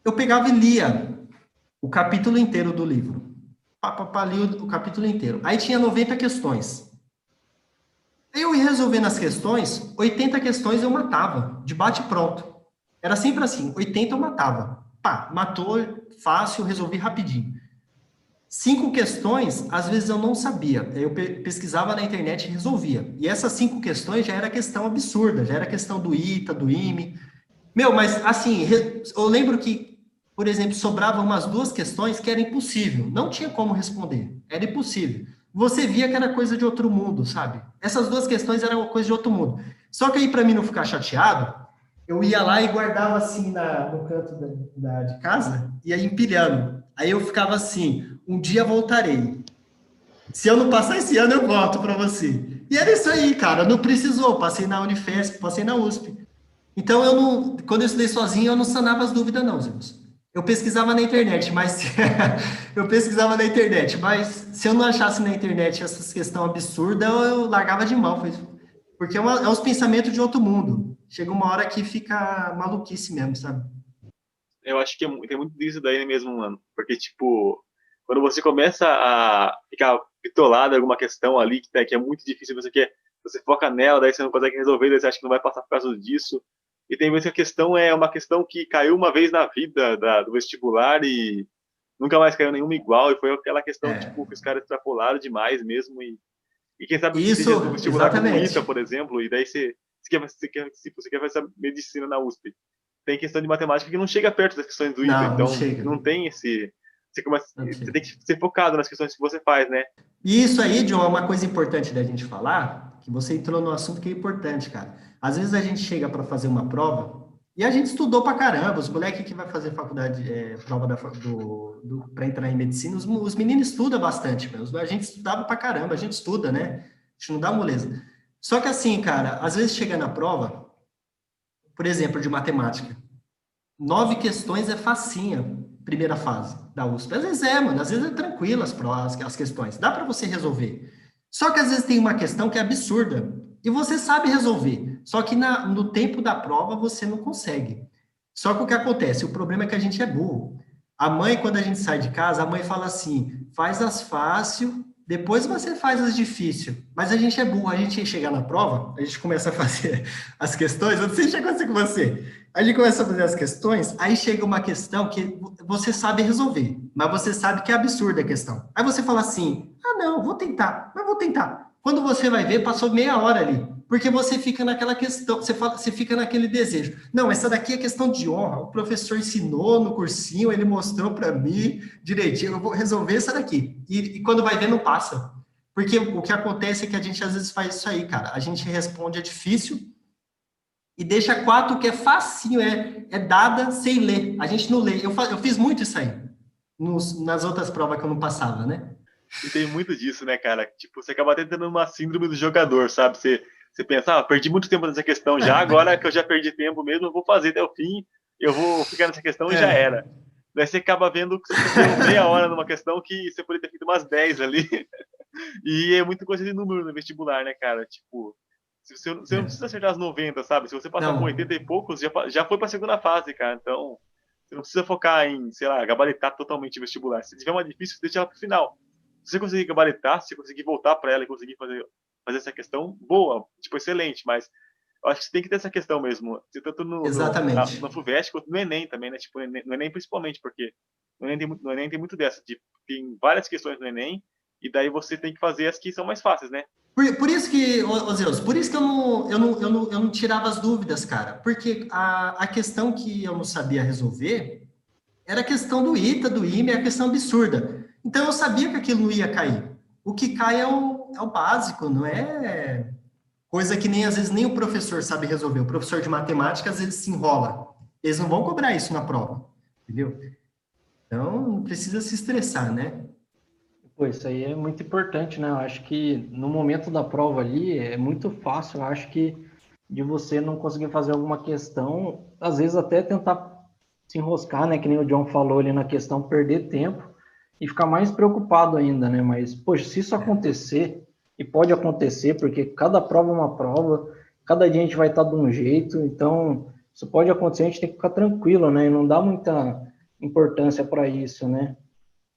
Eu pegava e lia o capítulo inteiro do livro. Li o capítulo inteiro. Aí tinha 90 questões. Aí eu ia resolvendo as questões, 80 questões eu matava, de bate pronto. Era sempre assim, 80 eu matava. Pá, matou, fácil, resolvi rapidinho. 5 questões, às vezes eu não sabia. Eu pesquisava na internet e resolvia. E essas 5 questões já era questão absurda, já era questão do ITA, do IME. Meu, mas assim, eu lembro que, por exemplo, sobravam umas 2 questões que era impossível. Não tinha como responder. Era impossível. Você via que era coisa de outro mundo, sabe? Essas 2 questões eram coisa de outro mundo. Só que aí, para mim não ficar chateado, eu ia lá e guardava assim no canto de casa, ia empilhando. Aí eu ficava assim, um dia voltarei. Se eu não passar esse ano, eu volto para você. E era isso aí, cara. Não precisou. Passei na Unifesp, passei na USP. Então, quando eu estudei sozinho, eu não sanava as dúvidas, não, Zeus. Eu pesquisava na internet, mas se eu não achasse na internet essas questões absurdas, eu largava de mão. Porque é uns pensamentos de outro mundo. Chega uma hora que fica maluquice mesmo, sabe? Eu acho que tem muito disso daí mesmo, mano. Porque, tipo, quando você começa a ficar bitolado em alguma questão ali que é muito difícil, você foca nela, daí você não consegue resolver, daí você acha que não vai passar por causa disso. E tem vezes que a questão é uma questão que caiu uma vez na vida do vestibular e nunca mais caiu nenhuma igual. E foi aquela questão, tipo, que os caras extrapolaram demais mesmo. E quem sabe que seja do Isso, vestibular como o ITA, exatamente. por exemplo, e daí se você quer fazer medicina na USP, tem questão de matemática que não chega perto das questões do ITA, Não, não então chega. não tem esse. Não Você chega. tem que ser focado nas questões que você faz, né? E isso aí, John, é uma coisa importante da gente falar, que você entrou no assunto que é importante, cara. Às vezes a gente chega para fazer uma prova e a gente estudou pra caramba. Os moleques que vai fazer faculdade, prova para entrar em medicina, os meninos estudam bastante, a gente estudava pra caramba, a gente estuda, né? A gente não dá moleza. Só que assim, cara, às vezes chega na prova, por exemplo, de matemática, 9 questões é facinha, primeira fase da USP. Às vezes mano, às vezes é tranquilo as questões, dá para você resolver. Só que às vezes tem uma questão que é absurda e você sabe resolver, só que no tempo da prova você não consegue. Só que o que acontece? O problema é que a gente é burro. A mãe, quando a gente sai de casa, a mãe fala assim: faz as fácil, depois você faz as difícil. Mas a gente é burro, a gente chega na prova, a gente começa a fazer as questões, eu não sei se aconteceu com você. A gente começa a fazer as questões, aí chega uma questão que você sabe resolver, mas você sabe que é absurda a questão. Aí você fala assim: ah, não, vou tentar, mas vou tentar. Quando você vai ver, passou meia hora ali. Porque você fica naquela questão, você fica naquele desejo. Não, essa daqui é questão de honra. O professor ensinou no cursinho, ele mostrou para mim direitinho, eu vou resolver essa daqui. E quando vai ver, não passa. Porque o que acontece é que a gente às vezes faz isso aí, cara. A gente responde é difícil e deixa 4 que é facinho, é dada sem ler. A gente não lê. Eu fiz muito isso aí nas outras provas que eu não passava, né? E tem muito disso, né, cara? Tipo, você acaba até tendo uma síndrome do jogador, sabe? Você pensa, perdi muito tempo nessa questão já, agora que eu já perdi tempo mesmo, eu vou fazer até o fim, eu vou ficar nessa questão e já era. Daí você acaba vendo que você perdeu meia hora numa questão que você poderia ter feito umas 10 ali. E é muita coisa de número no vestibular, né, cara? Tipo, você não precisa acertar as 90, sabe? Se você passar com 80 e poucos, já foi pra segunda fase, cara. Então, você não precisa focar em, sei lá, gabaritar totalmente o vestibular. Se tiver uma difícil, deixa ela pro final. Se você conseguir gabaritar, se você conseguir voltar para ela e conseguir fazer essa questão, boa, tipo, excelente, mas eu acho que você tem que ter essa questão mesmo, tanto Exatamente. na FUVEST quanto no Enem também, né? Tipo, no Enem principalmente, porque no Enem tem muito dessa, tem várias questões no Enem, e daí você tem que fazer as que são mais fáceis, né? Por isso que, ô Zeus, por isso que eu não tirava as dúvidas, cara. Porque a questão que eu não sabia resolver era a questão do ITA, do IME, a questão absurda. Então eu sabia que aquilo não ia cair. O que cai é o básico, não é coisa que nem às vezes nem o professor sabe resolver. O professor de matemática às vezes se enrola. Eles não vão cobrar isso na prova, entendeu? Então não precisa se estressar, né? Pô, isso aí é muito importante, né? Eu acho que no momento da prova ali é muito fácil, eu acho que de você não conseguir fazer alguma questão, às vezes até tentar se enroscar, né? Que nem o John falou ali na questão, perder tempo e ficar mais preocupado ainda, né? Mas, poxa, se isso acontecer, e pode acontecer, porque cada prova é uma prova, cada dia a gente vai estar de um jeito, então isso pode acontecer, a gente tem que ficar tranquilo, né? E não dá muita importância para isso, né?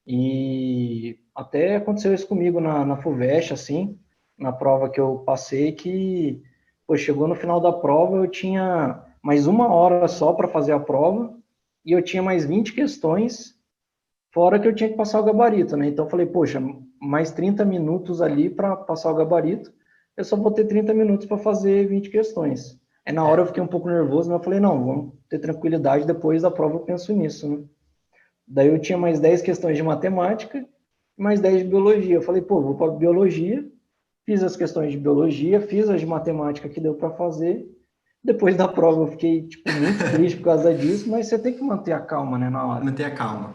E até aconteceu isso comigo na FUVEST, assim, na prova que eu passei, que pô, chegou no final da prova, eu tinha mais uma hora só para fazer a prova, e eu tinha mais 20 questões, fora que eu tinha que passar o gabarito, né? Então eu falei, poxa, mais 30 minutos ali para passar o gabarito, eu só vou ter 30 minutos para fazer 20 questões. Aí na hora eu fiquei um pouco nervoso, mas eu falei, não, vamos ter tranquilidade, depois da prova eu penso nisso, né? Daí eu tinha mais 10 questões de matemática e mais 10 de biologia. Eu falei, pô, vou para biologia, fiz as questões de biologia, fiz as de matemática que deu para fazer. Depois da prova eu fiquei tipo, muito triste por causa disso, mas você tem que manter a calma, né, na hora. Manter a calma.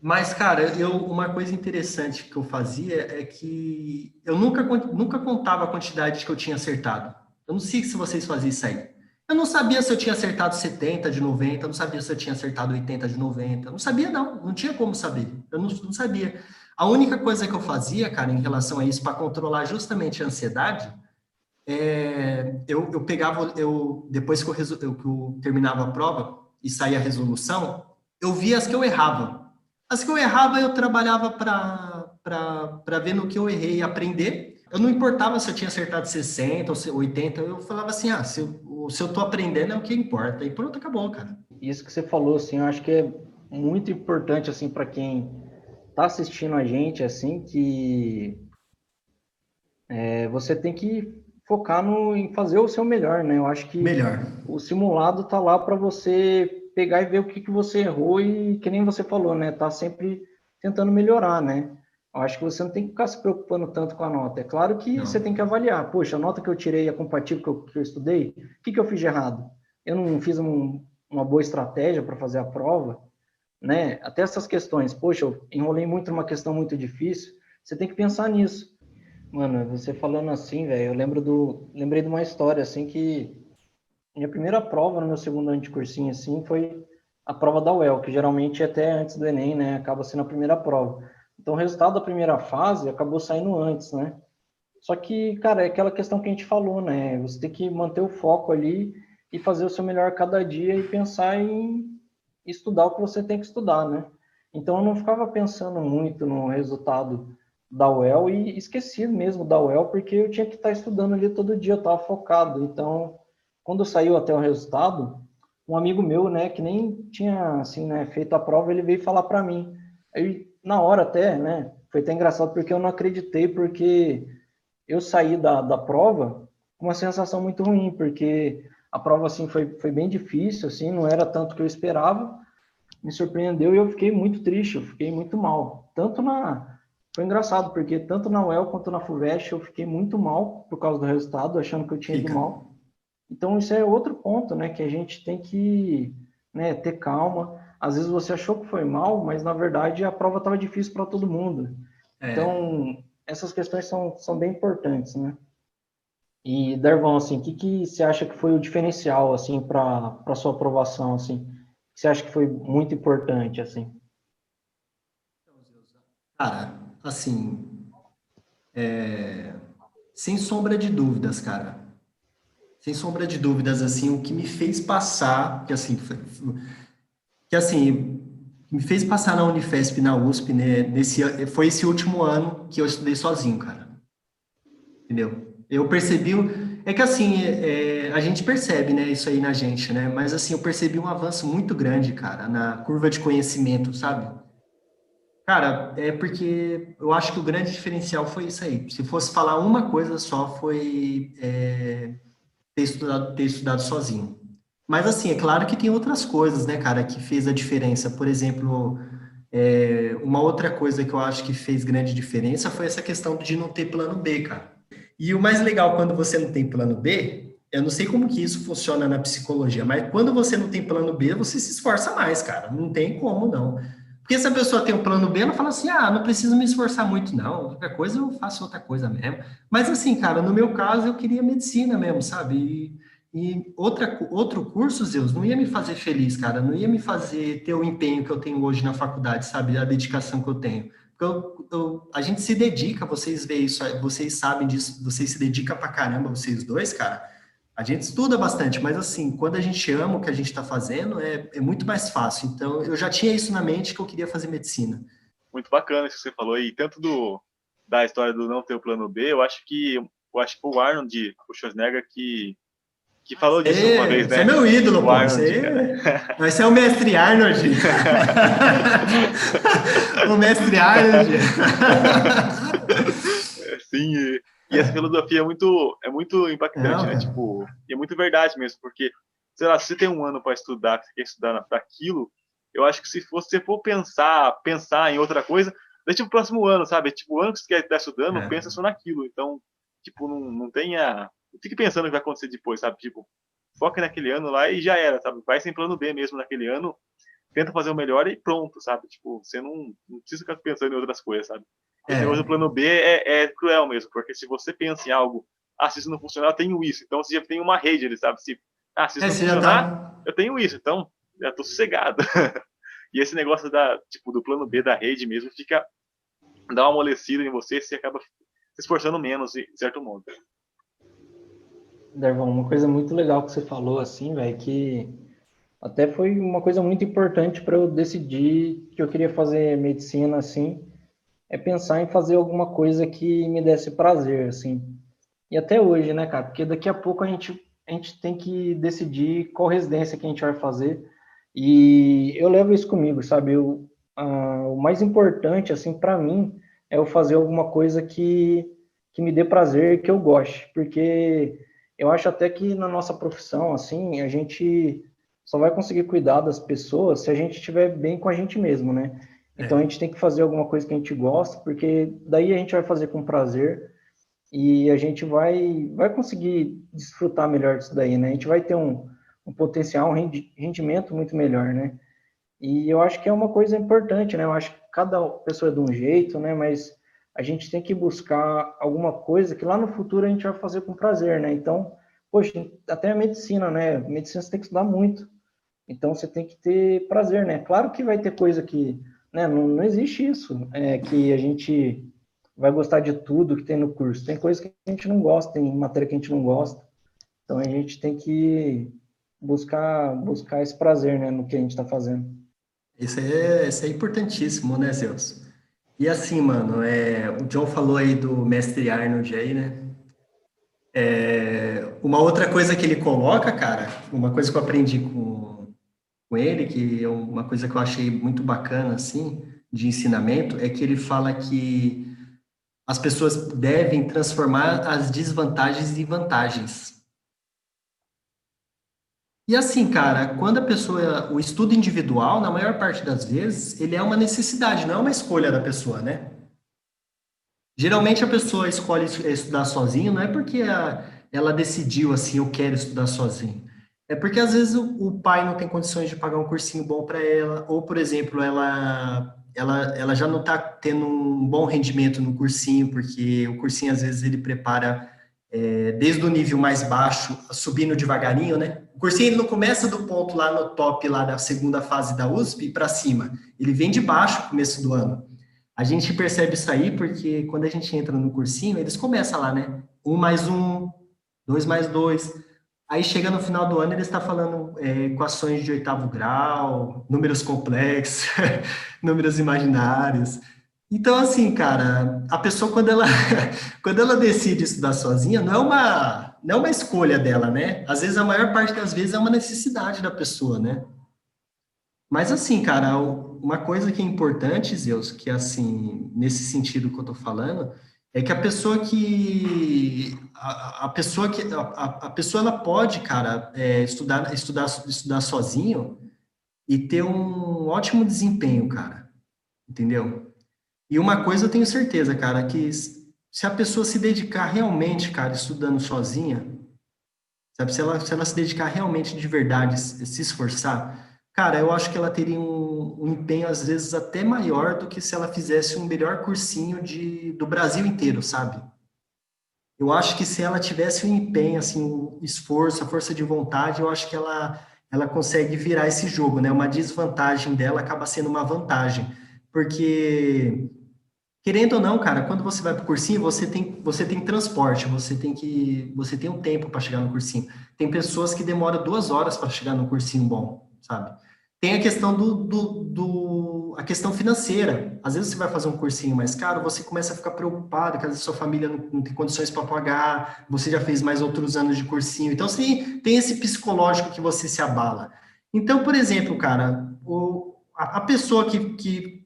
Mas, cara, uma coisa interessante que eu fazia é que eu nunca contava a quantidade que eu tinha acertado. Eu não sei se vocês faziam isso aí. Eu não sabia se eu tinha acertado 70 de 90, eu não sabia se eu tinha acertado 80 de 90. Eu não sabia, não tinha como saber. Eu não sabia. A única coisa que eu fazia, cara, em relação a isso, para controlar justamente a ansiedade, eu pegava, depois que eu terminava a prova e saía a resolução, eu via as que eu errava. As que eu errava, eu trabalhava para ver no que eu errei e aprender. Eu não importava se eu tinha acertado 60 ou 80, eu falava assim, se eu tô aprendendo é o que importa. E pronto, acabou, cara. Isso que você falou, assim, eu acho que é muito importante, assim, para quem está assistindo a gente, assim, que você tem que focar em fazer o seu melhor, né? Eu acho que Melhor. o simulado tá lá para você pegar e ver o que você errou e, que nem você falou, né? Tá sempre tentando melhorar, né? Eu acho que você não tem que ficar se preocupando tanto com a nota. É claro que você tem Não. que avaliar. Poxa, a nota que eu tirei é compatível com o que eu estudei? O que eu fiz de errado? Eu não fiz uma boa estratégia para fazer a prova, né? Até essas questões. Poxa, eu enrolei muito numa questão muito difícil. Você tem que pensar nisso. Mano, você falando assim, velho, lembrei de uma história, assim, que minha primeira prova no meu segundo ano de cursinho, assim, foi a prova da UEL, que geralmente é até antes do Enem, né, acaba sendo a primeira prova. Então, o resultado da primeira fase acabou saindo antes, né? Só que, cara, é aquela questão que a gente falou, né? Você tem que manter o foco ali e fazer o seu melhor cada dia e pensar em estudar o que você tem que estudar, né? Então eu não ficava pensando muito no resultado da UEL e esqueci mesmo da UEL porque eu tinha que estar estudando ali todo dia, eu estava focado. Então, quando saiu até o resultado, um amigo meu, né, que nem tinha assim, né, feito a prova, ele veio falar para mim. Aí, na hora até, né, foi até engraçado porque eu não acreditei, porque eu saí da prova com uma sensação muito ruim, porque a prova, assim, foi bem difícil, assim, não era tanto que eu esperava, me surpreendeu e eu fiquei muito triste, eu fiquei muito mal. Foi engraçado, porque tanto na UEL quanto na FUVEST eu fiquei muito mal por causa do resultado, achando que eu tinha ido Fica. mal. Então, isso é outro ponto, né, que a gente tem que, né, ter calma. Às vezes você achou que foi mal, mas na verdade a prova estava difícil para todo mundo. É. Então, essas questões são bem importantes, né? E, Darvão, assim, o que você acha que foi o diferencial, assim, para sua aprovação, assim? Que você acha que foi muito importante, assim? Cara, assim, sem sombra de dúvidas, cara. Sem sombra de dúvidas, assim, o que me fez passar, que assim, me fez passar na Unifesp, e na USP, né, foi esse último ano que eu estudei sozinho, cara. Entendeu? Eu percebi, é que assim, a gente percebe, né, isso aí na gente, né, mas assim, eu percebi um avanço muito grande, cara, na curva de conhecimento, sabe? Cara, é porque eu acho que o grande diferencial foi isso aí. Se fosse falar uma coisa só, foi ter estudado sozinho. Mas assim, é claro que tem outras coisas, né, cara, que fez a diferença. Por exemplo, uma outra coisa que eu acho que fez grande diferença foi essa questão de não ter plano B, cara. E o mais legal quando você não tem plano B, eu não sei como que isso funciona na psicologia, mas quando você não tem plano B, você se esforça mais, cara. Não tem como, não. Porque se a pessoa tem um plano B, ela fala assim: ah, não preciso me esforçar muito, não. Qualquer coisa eu faço outra coisa mesmo. Mas assim, cara, no meu caso, eu queria medicina mesmo, sabe? Outro curso, Zeus, não ia me fazer feliz, cara. Não ia me fazer ter o empenho que eu tenho hoje na faculdade, sabe? A dedicação que eu tenho. A gente se dedica, vocês veem isso, vocês sabem disso, vocês se dedicam pra caramba, vocês dois, cara. A gente estuda bastante, mas assim, quando a gente ama o que a gente está fazendo, é muito mais fácil. Então, eu já tinha isso na mente que eu queria fazer medicina. Muito bacana isso que você falou, e tanto da história do não ter o plano B, eu acho que o Arnold, o Schwarzenegger, que falou disso uma vez, Você é né? meu ídolo, O pô. Arnold, cara. Você é o mestre Arnold. O mestre Arnold. Sim, e essa filosofia é muito impactante, Não, né? cara. Tipo, e é muito verdade mesmo, porque, sei lá, se você tem um ano para estudar, que você quer estudar para aquilo, eu acho que se você for pensar em outra coisa, deixa pro próximo ano, sabe? Tipo, o ano que você quer estar estudando, pensa É. só naquilo. Então, tipo, não tenha. Não fique pensando o que vai acontecer depois, sabe? Tipo, foca naquele ano lá e já era, sabe? Vai sem plano B mesmo naquele ano, tenta fazer o melhor e pronto, sabe? Tipo, você não precisa ficar pensando em outras coisas, sabe? Esse negócio do É. plano B é cruel mesmo, porque se você pensa em algo, se isso não funcionar, eu tenho isso. Então você já tem uma rede, ele sabe? Se isso não Você já funcionar, tá. eu tenho isso. Então, já tô sossegado. E esse negócio do plano B da rede mesmo dá uma amolecida em você, você acaba se esforçando menos, de certo modo. Darvão, uma coisa muito legal que você falou, assim, velho, que até foi uma coisa muito importante para eu decidir que eu queria fazer medicina, assim, é pensar em fazer alguma coisa que me desse prazer, assim. E até hoje, né, cara? Porque daqui a pouco a gente tem que decidir qual residência que a gente vai fazer. E eu levo isso comigo, sabe? O mais importante, assim, para mim, é eu fazer alguma coisa que me dê prazer, que eu goste. Porque eu acho até que na nossa profissão, assim, a gente só vai conseguir cuidar das pessoas se a gente estiver bem com a gente mesmo, né? Então a É. gente tem que fazer alguma coisa que a gente gosta, porque daí a gente vai fazer com prazer e a gente vai conseguir desfrutar melhor disso daí, né? A gente vai ter um potencial, um rendimento muito melhor, né? E eu acho que é uma coisa importante, né? Eu acho que cada pessoa é de um jeito, né? Mas a gente tem que buscar alguma coisa que lá no futuro a gente vai fazer com prazer, né? Então, poxa, até a medicina, né? Medicina você tem que estudar muito. Então você tem que ter prazer, né? Claro que vai ter coisa que, né? Não existe isso, que a gente vai gostar de tudo que tem no curso. Tem coisa que a gente não gosta, tem matéria que a gente não gosta. Então a gente tem que buscar esse prazer, né, no que a gente está fazendo. Isso é importantíssimo, né, Zeus? E assim, mano, o John falou aí do mestre Arnold aí, né? Uma outra coisa que ele coloca, cara, uma coisa que eu aprendi com ele, que é uma coisa que eu achei muito bacana, assim, de ensinamento, é que ele fala que as pessoas devem transformar as desvantagens em vantagens. E assim, cara, quando a pessoa, o estudo individual, na maior parte das vezes, ele é uma necessidade, não é uma escolha da pessoa, né? Geralmente a pessoa escolhe estudar sozinho, não é porque ela decidiu assim, eu quero estudar sozinho. É porque às vezes o pai não tem condições de pagar um cursinho bom para ela, ou, por exemplo, ela já não está tendo um bom rendimento no cursinho, porque o cursinho às vezes ele prepara desde o nível mais baixo, subindo devagarinho, né? O cursinho ele não começa do ponto lá no top, lá da segunda fase da USP para cima. Ele vem de baixo no começo do ano. A gente percebe isso aí porque quando a gente entra no cursinho, eles começam lá, né? 1 mais 1, 2 mais 2. Aí chega no final do ano, ele está falando equações de oitavo grau, números complexos, números imaginários. Então, assim, cara, a pessoa, quando ela decide estudar sozinha, não é uma escolha dela, né? Às vezes, a maior parte das vezes, é uma necessidade da pessoa, né? Mas assim, cara, uma coisa que é importante, Zeus, que assim, nesse sentido que eu tô falando, é que a pessoa a pessoa ela pode, cara, estudar sozinho e ter um ótimo desempenho, cara, entendeu? E uma coisa eu tenho certeza, cara, que se a pessoa se dedicar realmente, cara, estudando sozinha, sabe? Se ela se dedicar realmente de verdade, se esforçar, cara, eu acho que ela teria um empenho, às vezes, até maior do que se ela fizesse um melhor cursinho do Brasil inteiro, sabe? Eu acho que se ela tivesse um empenho, assim, um esforço, a força de vontade, eu acho que ela consegue virar esse jogo, né? Uma desvantagem dela acaba sendo uma vantagem. Porque querendo ou não, cara, quando você vai para o cursinho, você tem transporte, você tem um tempo para chegar no cursinho. Tem pessoas que demoram 2 horas para chegar no cursinho bom, sabe? Tem a questão a questão financeira. Às vezes você vai fazer um cursinho mais caro, você começa a ficar preocupado, que às vezes sua família não tem condições para pagar, você já fez mais outros anos de cursinho. Então, sim, tem esse psicológico que você se abala. Então, por exemplo, cara, a pessoa que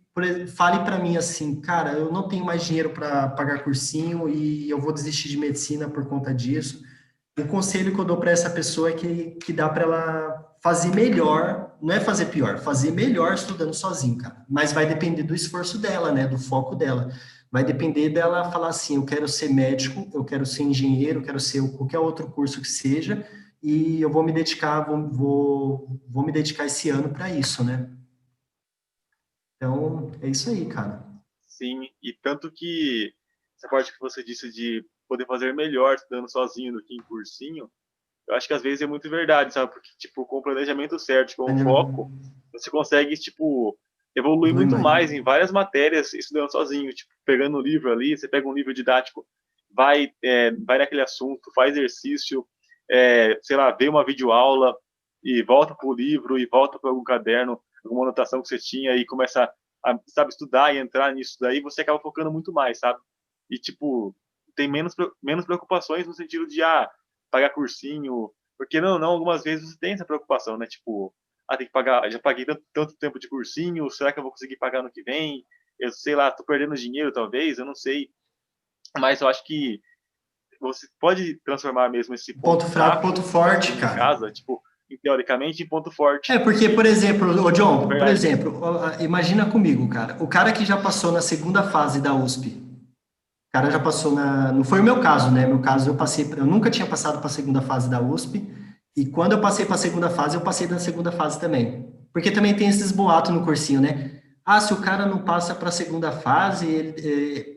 fale para mim assim, cara, eu não tenho mais dinheiro para pagar cursinho e eu vou desistir de medicina por conta disso. O conselho que eu dou para essa pessoa é que dá para ela fazer melhor, não é fazer pior, fazer melhor estudando sozinho, cara. Mas vai depender do esforço dela, né, do foco dela. Vai depender dela falar assim, eu quero ser médico, eu quero ser engenheiro, eu quero ser qualquer outro curso que seja, e eu vou me dedicar, vou me dedicar esse ano para isso, né? Então, é isso aí, cara. Sim, e tanto que essa parte que você disse de poder fazer melhor estudando sozinho do que em cursinho, eu acho que às vezes é muito verdade, sabe? Porque, tipo, com o planejamento certo, com o foco, você consegue, tipo, evoluir Evolui muito mais. mais em várias matérias estudando sozinho. Tipo, pegando um livro ali, você pega um livro didático, vai naquele assunto, faz exercício, sei lá, vê uma videoaula e volta para o livro e volta para algum caderno, alguma anotação que você tinha e começa a, sabe, estudar e entrar nisso daí, você acaba focando muito mais, sabe? E, tipo, tem menos preocupações no sentido de, pagar cursinho, porque não, algumas vezes você tem essa preocupação, né? Tipo, tem que pagar, já paguei tanto tempo de cursinho, será que eu vou conseguir pagar no que vem? Eu sei lá, tô perdendo dinheiro talvez, eu não sei. Mas eu acho que você pode transformar mesmo esse Ponto ponto fraco, fraco ponto do forte, estudo em cara. casa, tipo, teoricamente, em ponto forte. Porque, por exemplo, ô É John, por verdade. exemplo, imagina comigo, cara, o cara que já passou na segunda fase da USP, o cara já passou não foi o meu caso, né? Meu caso, eu nunca tinha passado para a segunda fase da USP, e quando eu passei para a segunda fase, eu passei na segunda fase também. Porque também tem esses boatos no cursinho, né? Ah, se o cara não passa para a segunda fase,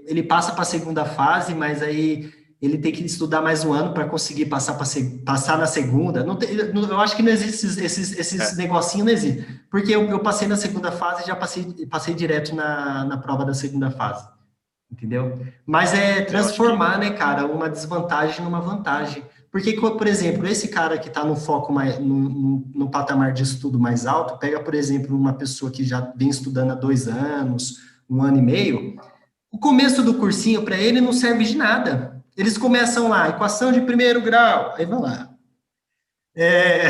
ele passa para a segunda fase, mas aí ele tem que estudar mais um ano para conseguir passar na segunda. Não eu acho que não existe esses É, negocinhos, não existe. Porque eu passei na segunda fase e já passei direto na prova da segunda fase. Entendeu? Mas é eu acho que transformar, né, cara, uma desvantagem numa vantagem. Porque, por exemplo, esse cara que está no foco mais, no patamar de estudo mais alto, pega, por exemplo, uma pessoa que já vem estudando há 2 anos, 1 ano e meio, o começo do cursinho para ele não serve de nada. Eles começam lá, equação de primeiro grau, aí vão lá. É,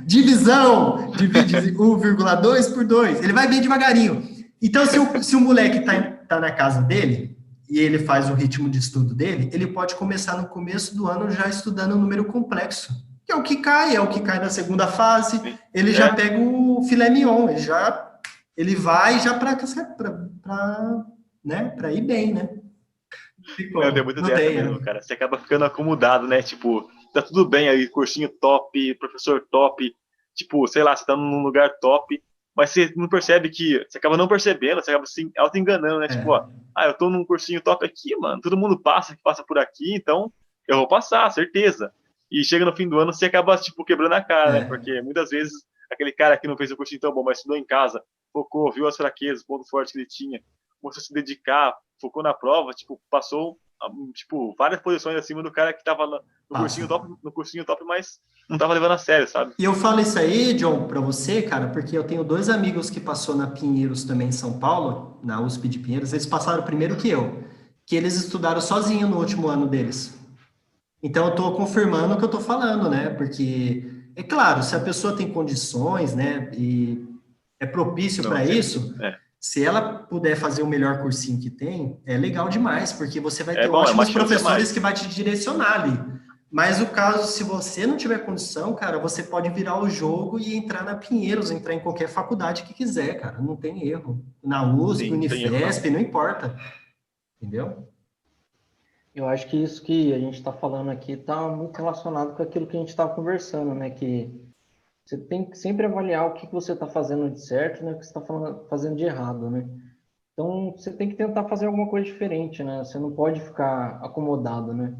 divisão, divide 1,2 por 2. Ele vai bem devagarinho. Então, se o moleque tá na casa dele e ele faz o ritmo de estudo dele, ele pode começar no começo do ano já estudando um número complexo, que é o que cai na segunda fase, Sim. ele já pega o filé mignon, ele vai já para né, para ir bem, né? Não, tem Ficou, muito não dessa tem, mesmo, cara. Você acaba ficando acomodado, né? Tipo, tá tudo bem aí, cursinho top, professor top, tipo, sei lá, você tá num lugar top, mas você não percebe que, você acaba não percebendo, você acaba se auto-enganando, né? Tipo, ó, é, eu tô num cursinho top aqui, mano, todo mundo passa por aqui, então eu vou passar, certeza. E chega no fim do ano, você acaba, tipo, quebrando a cara, né? é. Porque muitas vezes aquele cara que não fez o cursinho tão bom, mas estudou em casa, focou, viu as fraquezas, o ponto forte que ele tinha, começou a se dedicar, focou na prova, tipo, passou tipo, várias posições acima do cara que tava Passa. no cursinho top, mas não tava levando a sério, sabe? E eu falo isso aí, John, para você, cara, porque eu tenho dois amigos que passou na Pinheiros também em São Paulo, na USP de Pinheiros, eles passaram primeiro que eles estudaram sozinho no último ano deles. Então eu estou confirmando o que eu estou falando, né? Porque é claro, se a pessoa tem condições, né, e é propício Não, para sempre. isso, É, se ela puder fazer o melhor cursinho que tem, é legal demais, porque você vai ter é bom, é uma ótimos chance a professores que mais. vai te direcionar ali. Mas o caso, se você não tiver condição, cara, você pode virar o jogo e entrar na Pinheiros, entrar em qualquer faculdade que quiser, cara, não tem erro. Na USP, Sim, não tem erro, não. Unifesp, não importa, entendeu? Eu acho que isso que a gente está falando aqui está muito relacionado com aquilo que a gente estava conversando, né? Que você tem que sempre avaliar o que que você está fazendo de certo, né? O que você está fazendo de errado, né? Então, você tem que tentar fazer alguma coisa diferente, né? Você não pode ficar acomodado, né?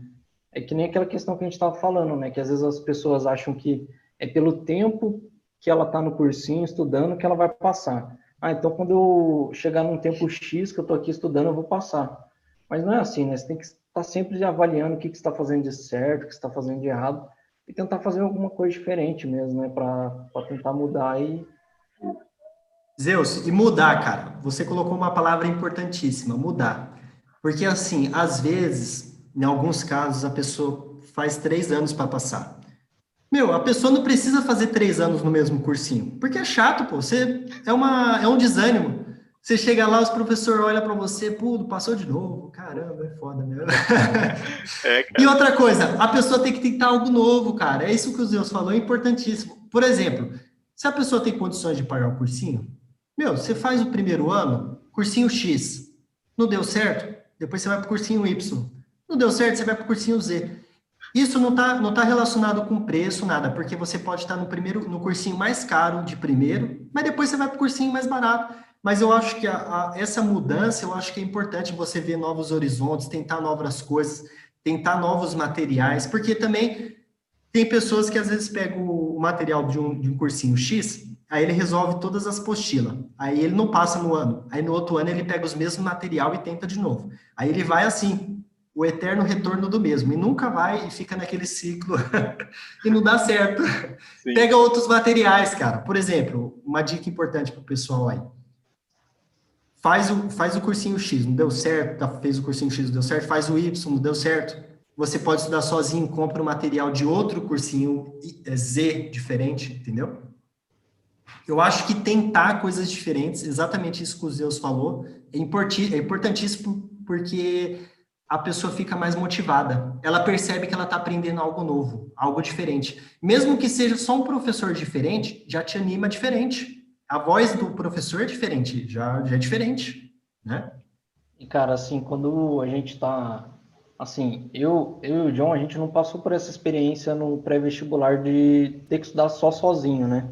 É que nem aquela questão que a gente estava falando, né? Que às vezes as pessoas acham que é pelo tempo que ela está no cursinho estudando que ela vai passar. Ah, então quando eu chegar num tempo X que eu estou aqui estudando, eu vou passar. Mas não é assim, né? Você tem que estar sempre avaliando o que você está fazendo de certo, o que você está fazendo de errado, e tentar fazer alguma coisa diferente mesmo, né? Para tentar mudar e Zeus, e mudar, cara. Você colocou uma palavra importantíssima, mudar. Porque, assim, às vezes, em alguns casos, a pessoa faz 3 anos para passar. Meu, a pessoa não precisa fazer 3 anos no mesmo cursinho, porque é chato, pô. É um desânimo. Você chega lá, os professores olham para você, pô, passou de novo. Caramba, é foda mesmo. É, E cara. outra coisa, a pessoa tem que tentar algo novo, cara. É isso que o Zeus falou, é importantíssimo. Por exemplo, se a pessoa tem condições de pagar o cursinho, meu, você faz o primeiro ano, cursinho X. Não deu certo? Depois você vai para o cursinho Y. Não deu certo, você vai para o cursinho Z. Isso não tá relacionado com preço, nada, porque você pode estar no cursinho mais caro de primeiro, mas depois você vai para o cursinho mais barato. Mas eu acho que essa mudança, eu acho que é importante você ver novos horizontes, tentar novas coisas, tentar novos materiais, porque também tem pessoas que às vezes pegam o material de um cursinho X, aí ele resolve todas as apostilas, aí ele não passa no ano, aí no outro ano ele pega os mesmos material e tenta de novo. Aí ele vai assim, o eterno retorno do mesmo, e nunca vai e fica naquele ciclo e não dá certo. Sim. Pega outros materiais, cara. Por exemplo, uma dica importante para o pessoal aí. Faz o cursinho X, não deu certo, fez o cursinho X, não deu certo, faz o Y, não deu certo. Você pode estudar sozinho, compra o material de outro cursinho Z diferente, entendeu? Eu acho que tentar coisas diferentes, exatamente isso que o Zeus falou, é importantíssimo porque a pessoa fica mais motivada. Ela percebe que ela está aprendendo algo novo, algo diferente. Mesmo que seja só um professor diferente, já te anima diferente. A voz do professor é diferente, já é diferente, né? E, cara, assim, quando a gente tá. Assim, eu e o John, a gente não passou por essa experiência no pré-vestibular de ter que estudar só sozinho, né?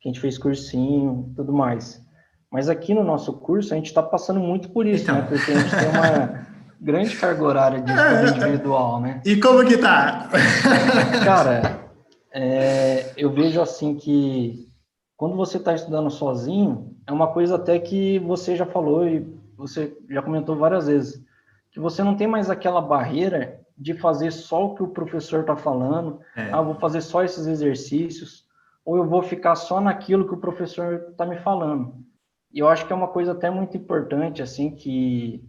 Que a gente fez cursinho e tudo mais. Mas aqui no nosso curso, a gente está passando muito por isso, né? Então, Porque a gente tem uma grande carga horária de estudo individual, né? e como que tá? E, cara, eu vejo assim que quando você está estudando sozinho, é uma coisa até que você já falou e você já comentou várias vezes, que você não tem mais aquela barreira de fazer só o que o professor está falando, ah, eu É, vou fazer só esses exercícios, ou eu vou ficar só naquilo que o professor está me falando. E eu acho que é uma coisa até muito importante, assim, que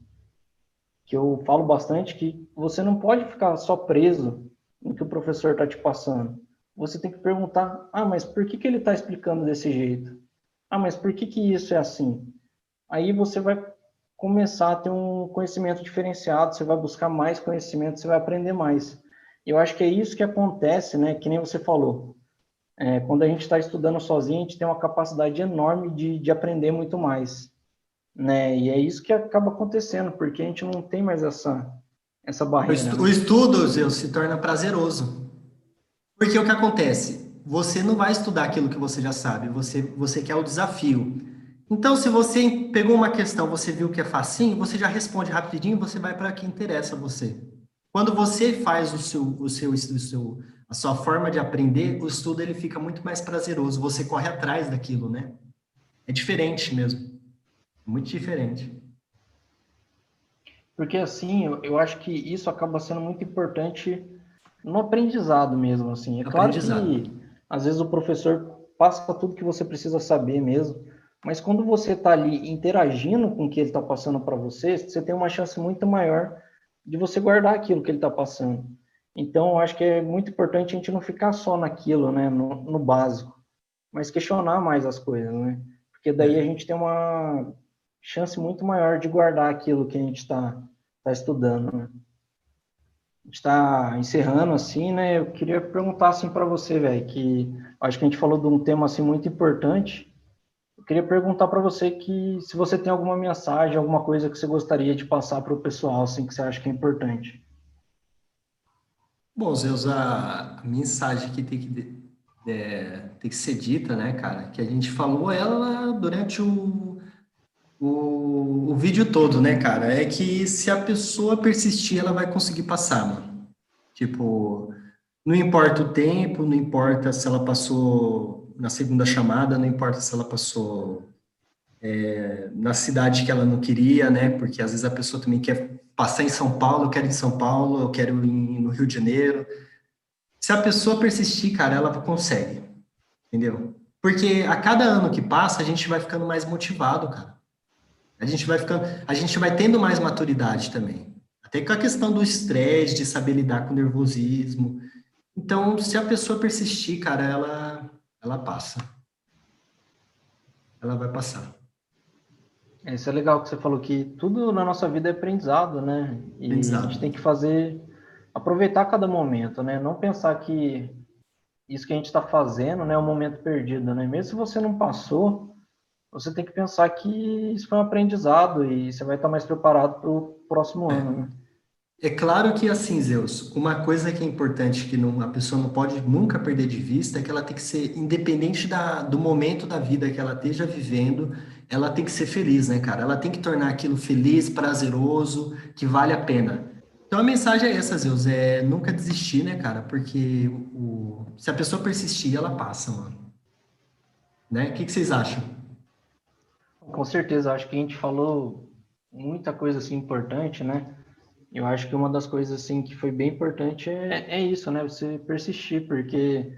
eu falo bastante, que você não pode ficar só preso no que o professor está te passando. Você tem que perguntar, ah, mas por que ele está explicando desse jeito? Ah, mas por que isso é assim? Aí você vai começar a ter um conhecimento diferenciado, você vai buscar mais conhecimento, você vai aprender mais. E eu acho que é isso que acontece, né? Que nem você falou. Quando a gente está estudando sozinho, a gente tem uma capacidade enorme de aprender muito mais, né? E é isso que acaba acontecendo, porque a gente não tem mais essa barreira, O né? estudo, Zé, se torna prazeroso. Porque o que acontece? Você não vai estudar aquilo que você já sabe, você quer o desafio. Então, se você pegou uma questão, você viu que é facinho, você já responde rapidinho, você vai para o que interessa a você. Quando você faz a sua forma de aprender, o estudo ele fica muito mais prazeroso, você corre atrás daquilo, né? É diferente mesmo, muito diferente. Porque assim, eu acho que isso acaba sendo muito importante no aprendizado mesmo, assim. É claro Aprendizado. que às vezes o professor passa tudo que você precisa saber mesmo, mas quando você está ali interagindo com o que ele está passando para você, você tem uma chance muito maior de você guardar aquilo que ele está passando. Então, eu acho que é muito importante a gente não ficar só naquilo, né, no básico, mas questionar mais as coisas, né? Porque daí a É. gente tem uma chance muito maior de guardar aquilo que a gente está estudando, né? A gente está encerrando assim, né? Eu queria perguntar assim para você, velho, que acho que a gente falou de um tema assim muito importante. Eu queria perguntar para você que se você tem alguma mensagem, alguma coisa que você gostaria de passar para o pessoal, assim, que você acha que é importante. Bom, Zeus, a mensagem que tem que ser dita, né, cara, que a gente falou ela durante o vídeo todo, né, cara, é que se a pessoa persistir, ela vai conseguir passar, mano. Tipo, não importa o tempo, não importa se ela passou na segunda chamada, não importa se ela passou na cidade que ela não queria, né? Porque às vezes a pessoa também quer passar em São Paulo, eu quero ir em São Paulo, eu quero ir no Rio de Janeiro. Se a pessoa persistir, cara, ela consegue, entendeu? Porque a cada ano que passa, a gente vai ficando mais motivado, cara. A gente vai tendo mais maturidade também. Até com a questão do estresse, de saber lidar com o nervosismo. Então, se a pessoa persistir, cara, ela passa. Ela vai passar. Isso é legal que você falou que tudo na nossa vida é aprendizado, né? E a gente Aprendizado. tem que aproveitar cada momento, né? Não pensar que isso que a gente está fazendo, né, é um momento perdido, né? Mesmo se você não passou, você tem que pensar que isso foi um aprendizado e você vai estar mais preparado para o próximo ano, né? É claro que assim, Zeus, uma coisa que é importante que a pessoa não pode nunca perder de vista é que ela tem que ser, independente do momento da vida que ela esteja vivendo, ela tem que ser feliz, né, cara? Ela tem que tornar aquilo feliz, prazeroso, que vale a pena. Então a mensagem é essa, Zeus, é nunca desistir, né, cara? Porque se a pessoa persistir, ela passa, mano. Né? O que vocês acham? Com certeza, acho que a gente falou muita coisa assim importante, né? Eu acho que uma das coisas assim que foi bem importante é isso, né? Você persistir, porque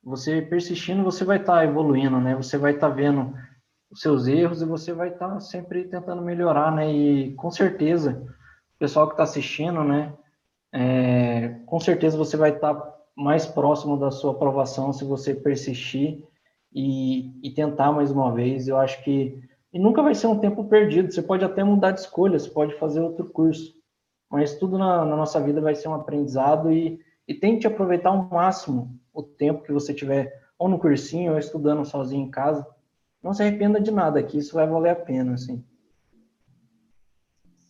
você persistindo, você vai estar evoluindo, né? Você vai estar vendo os seus erros e você vai estar sempre tentando melhorar, né? E com certeza, o pessoal que está assistindo, né? Com certeza você vai estar mais próximo da sua aprovação se você persistir e tentar mais uma vez. Eu acho que e nunca vai ser um tempo perdido. Você pode até mudar de escolha, você pode fazer outro curso, mas tudo na nossa vida vai ser um aprendizado e tente aproveitar ao máximo o tempo que você tiver ou no cursinho ou estudando sozinho em casa. Não se arrependa de nada, que isso vai valer a pena, assim.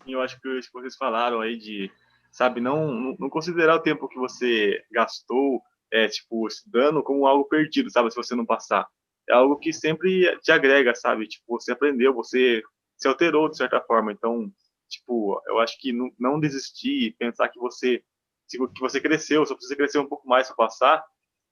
E eu acho que isso que vocês falaram aí de, sabe, não considerar o tempo que você gastou, tipo, estudando como algo perdido, sabe, se você não passar. É algo que sempre te agrega, sabe? Tipo, você aprendeu, você se alterou de certa forma. Então, tipo, eu acho que não desistir, pensar que que você cresceu, só precisa crescer um pouco mais para passar,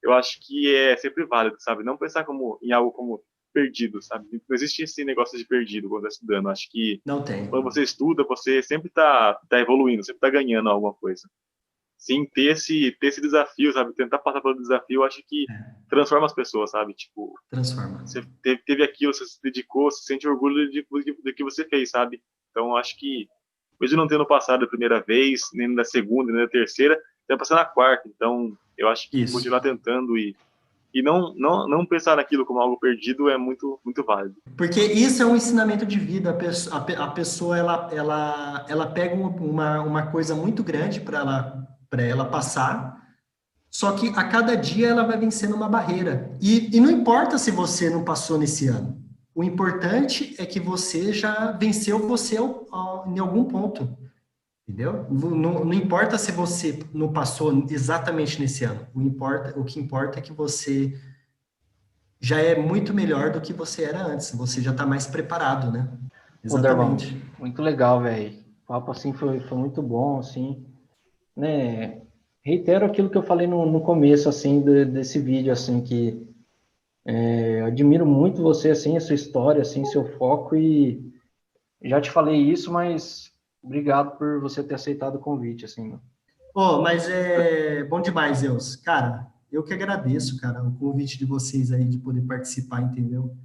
eu acho que é sempre válido, sabe? Não pensar em algo como perdido, sabe? Não existe esse negócio de perdido quando está estudando. Acho que Não quando tem. você estuda, você sempre tá evoluindo, sempre tá ganhando alguma coisa. Sim, ter esse desafio, sabe? Tentar passar pelo desafio, eu acho que É, transforma as pessoas, sabe? Tipo, transforma. você teve aquilo, você se dedicou, você sente orgulho do que você fez, sabe? Então, eu acho que, mesmo não tendo passado a primeira vez, nem na segunda, nem na terceira, você vai passar na quarta. Então, eu acho que Isso. continuar tentando E não pensar naquilo como algo perdido é muito, muito válido. Porque isso é um ensinamento de vida. A pessoa ela pega uma coisa muito grande para ela passar, só que a cada dia ela vai vencendo uma barreira. E não importa se você não passou nesse ano. O importante é que você já venceu você em algum ponto. Entendeu? Não importa se você não passou exatamente nesse ano. O que importa é que você já é muito melhor do que você era antes. Você já está mais preparado, né? Pô, Darval, Exatamente. muito legal, velho. O papo, assim, foi muito bom, assim, né? Reitero aquilo que eu falei no começo, assim, desse vídeo, assim, que eu admiro muito você, assim, a sua história, assim, seu foco e já te falei isso, mas obrigado por você ter aceitado o convite, assim. Oh, mas é bom demais, Deus. Cara, eu que agradeço, cara, o convite de vocês aí de poder participar, entendeu?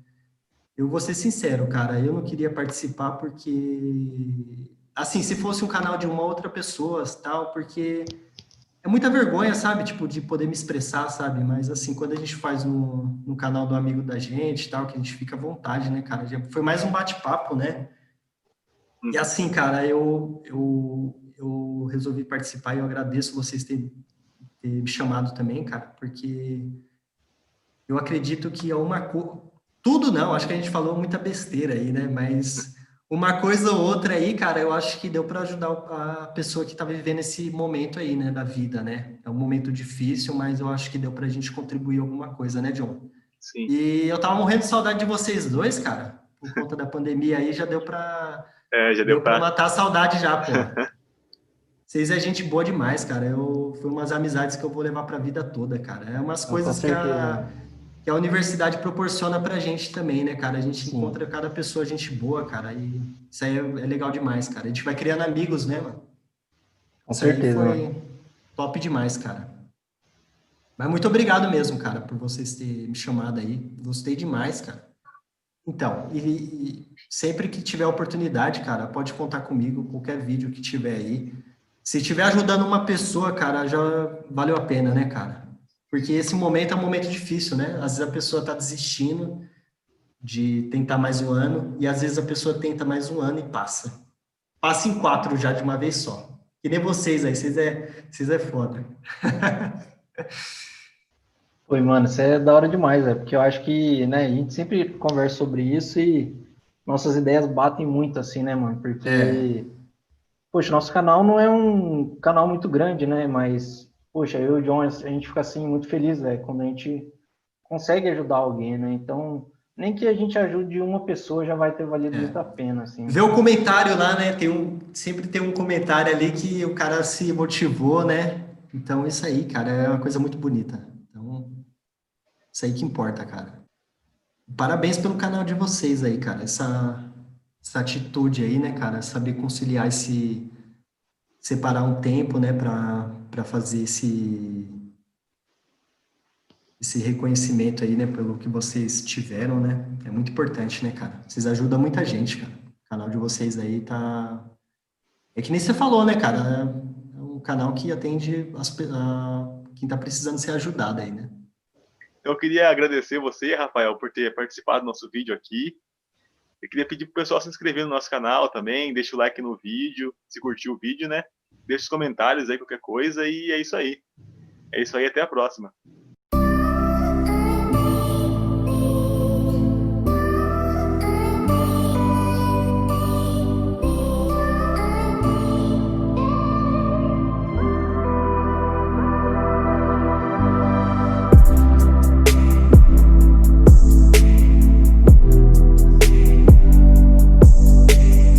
Eu vou ser sincero, cara, eu não queria participar porque, assim, se fosse um canal de uma outra pessoa, tal, porque é muita vergonha, sabe? Tipo, de poder me expressar, sabe? Mas, assim, quando a gente faz no canal do amigo da gente, tal, que a gente fica à vontade, né, cara? Foi mais um bate-papo, né? E, assim, cara, eu resolvi participar e eu agradeço vocês terem me chamado também, cara, porque eu acredito que é uma coisa... Tudo não, acho que a gente falou muita besteira aí, né? Mas uma coisa ou outra aí, cara, eu acho que deu para ajudar a pessoa que está vivendo esse momento aí, né, da vida, né? É um momento difícil, mas eu acho que deu para a gente contribuir alguma coisa, né, John? Sim. E eu tava morrendo de saudade de vocês dois, cara. Por conta da pandemia aí, já Já deu deu para para. matar a saudade já, pô. Vocês é gente boa demais, cara. Foi umas amizades que eu vou levar para a vida toda, cara. É umas Então, com coisas que certeza, que a universidade proporciona pra gente também, né, cara? A gente sim, encontra cada pessoa gente boa, cara, e isso aí é legal demais, cara. A gente vai criando amigos, né, mano? com Isso aí certeza, foi mano. top demais, cara. Mas muito obrigado mesmo, cara, por vocês terem me chamado aí. Gostei demais, cara. Então, e sempre que tiver oportunidade, cara, pode contar comigo, qualquer vídeo que tiver aí. Se estiver ajudando uma pessoa, cara, já valeu a pena, né, cara? Porque esse momento é um momento difícil, né? Às vezes a pessoa tá desistindo de tentar mais um ano, e às vezes a pessoa tenta mais um ano e passa. Passa em 4 já de uma vez só. Que nem vocês aí, vocês é foda. Foi, mano, isso é da hora demais, porque eu acho que, né, a gente sempre conversa sobre isso e nossas ideias batem muito, assim, né, mano, É, porque, poxa, nosso canal não é um canal muito grande, né, mas, poxa, eu e o John, a gente fica, assim, muito feliz, velho, quando a gente consegue ajudar alguém, né, então, nem que a gente ajude uma pessoa já vai ter valido muito a pena, assim. vê o comentário lá, né? Sempre tem um comentário ali que o cara se motivou, né? Então, isso aí, cara, é uma coisa muito bonita. Então, isso aí que importa, cara. Parabéns pelo canal de vocês aí, cara. Essa atitude aí, né, cara? Saber conciliar separar um tempo, né, para fazer esse reconhecimento aí, né, pelo que vocês tiveram, né? É muito importante, né, cara? Vocês ajudam muita gente, cara. O canal de vocês aí tá. É que nem você falou, né, cara? É um canal que atende quem tá precisando ser ajudado aí, né? Eu queria agradecer você, Rafael, por ter participado do nosso vídeo aqui. Eu queria pedir pro pessoal se inscrever no nosso canal também, deixa o like no vídeo, se curtiu o vídeo, né? Deixa os comentários aí, qualquer coisa, e é isso aí. É isso aí, até a próxima.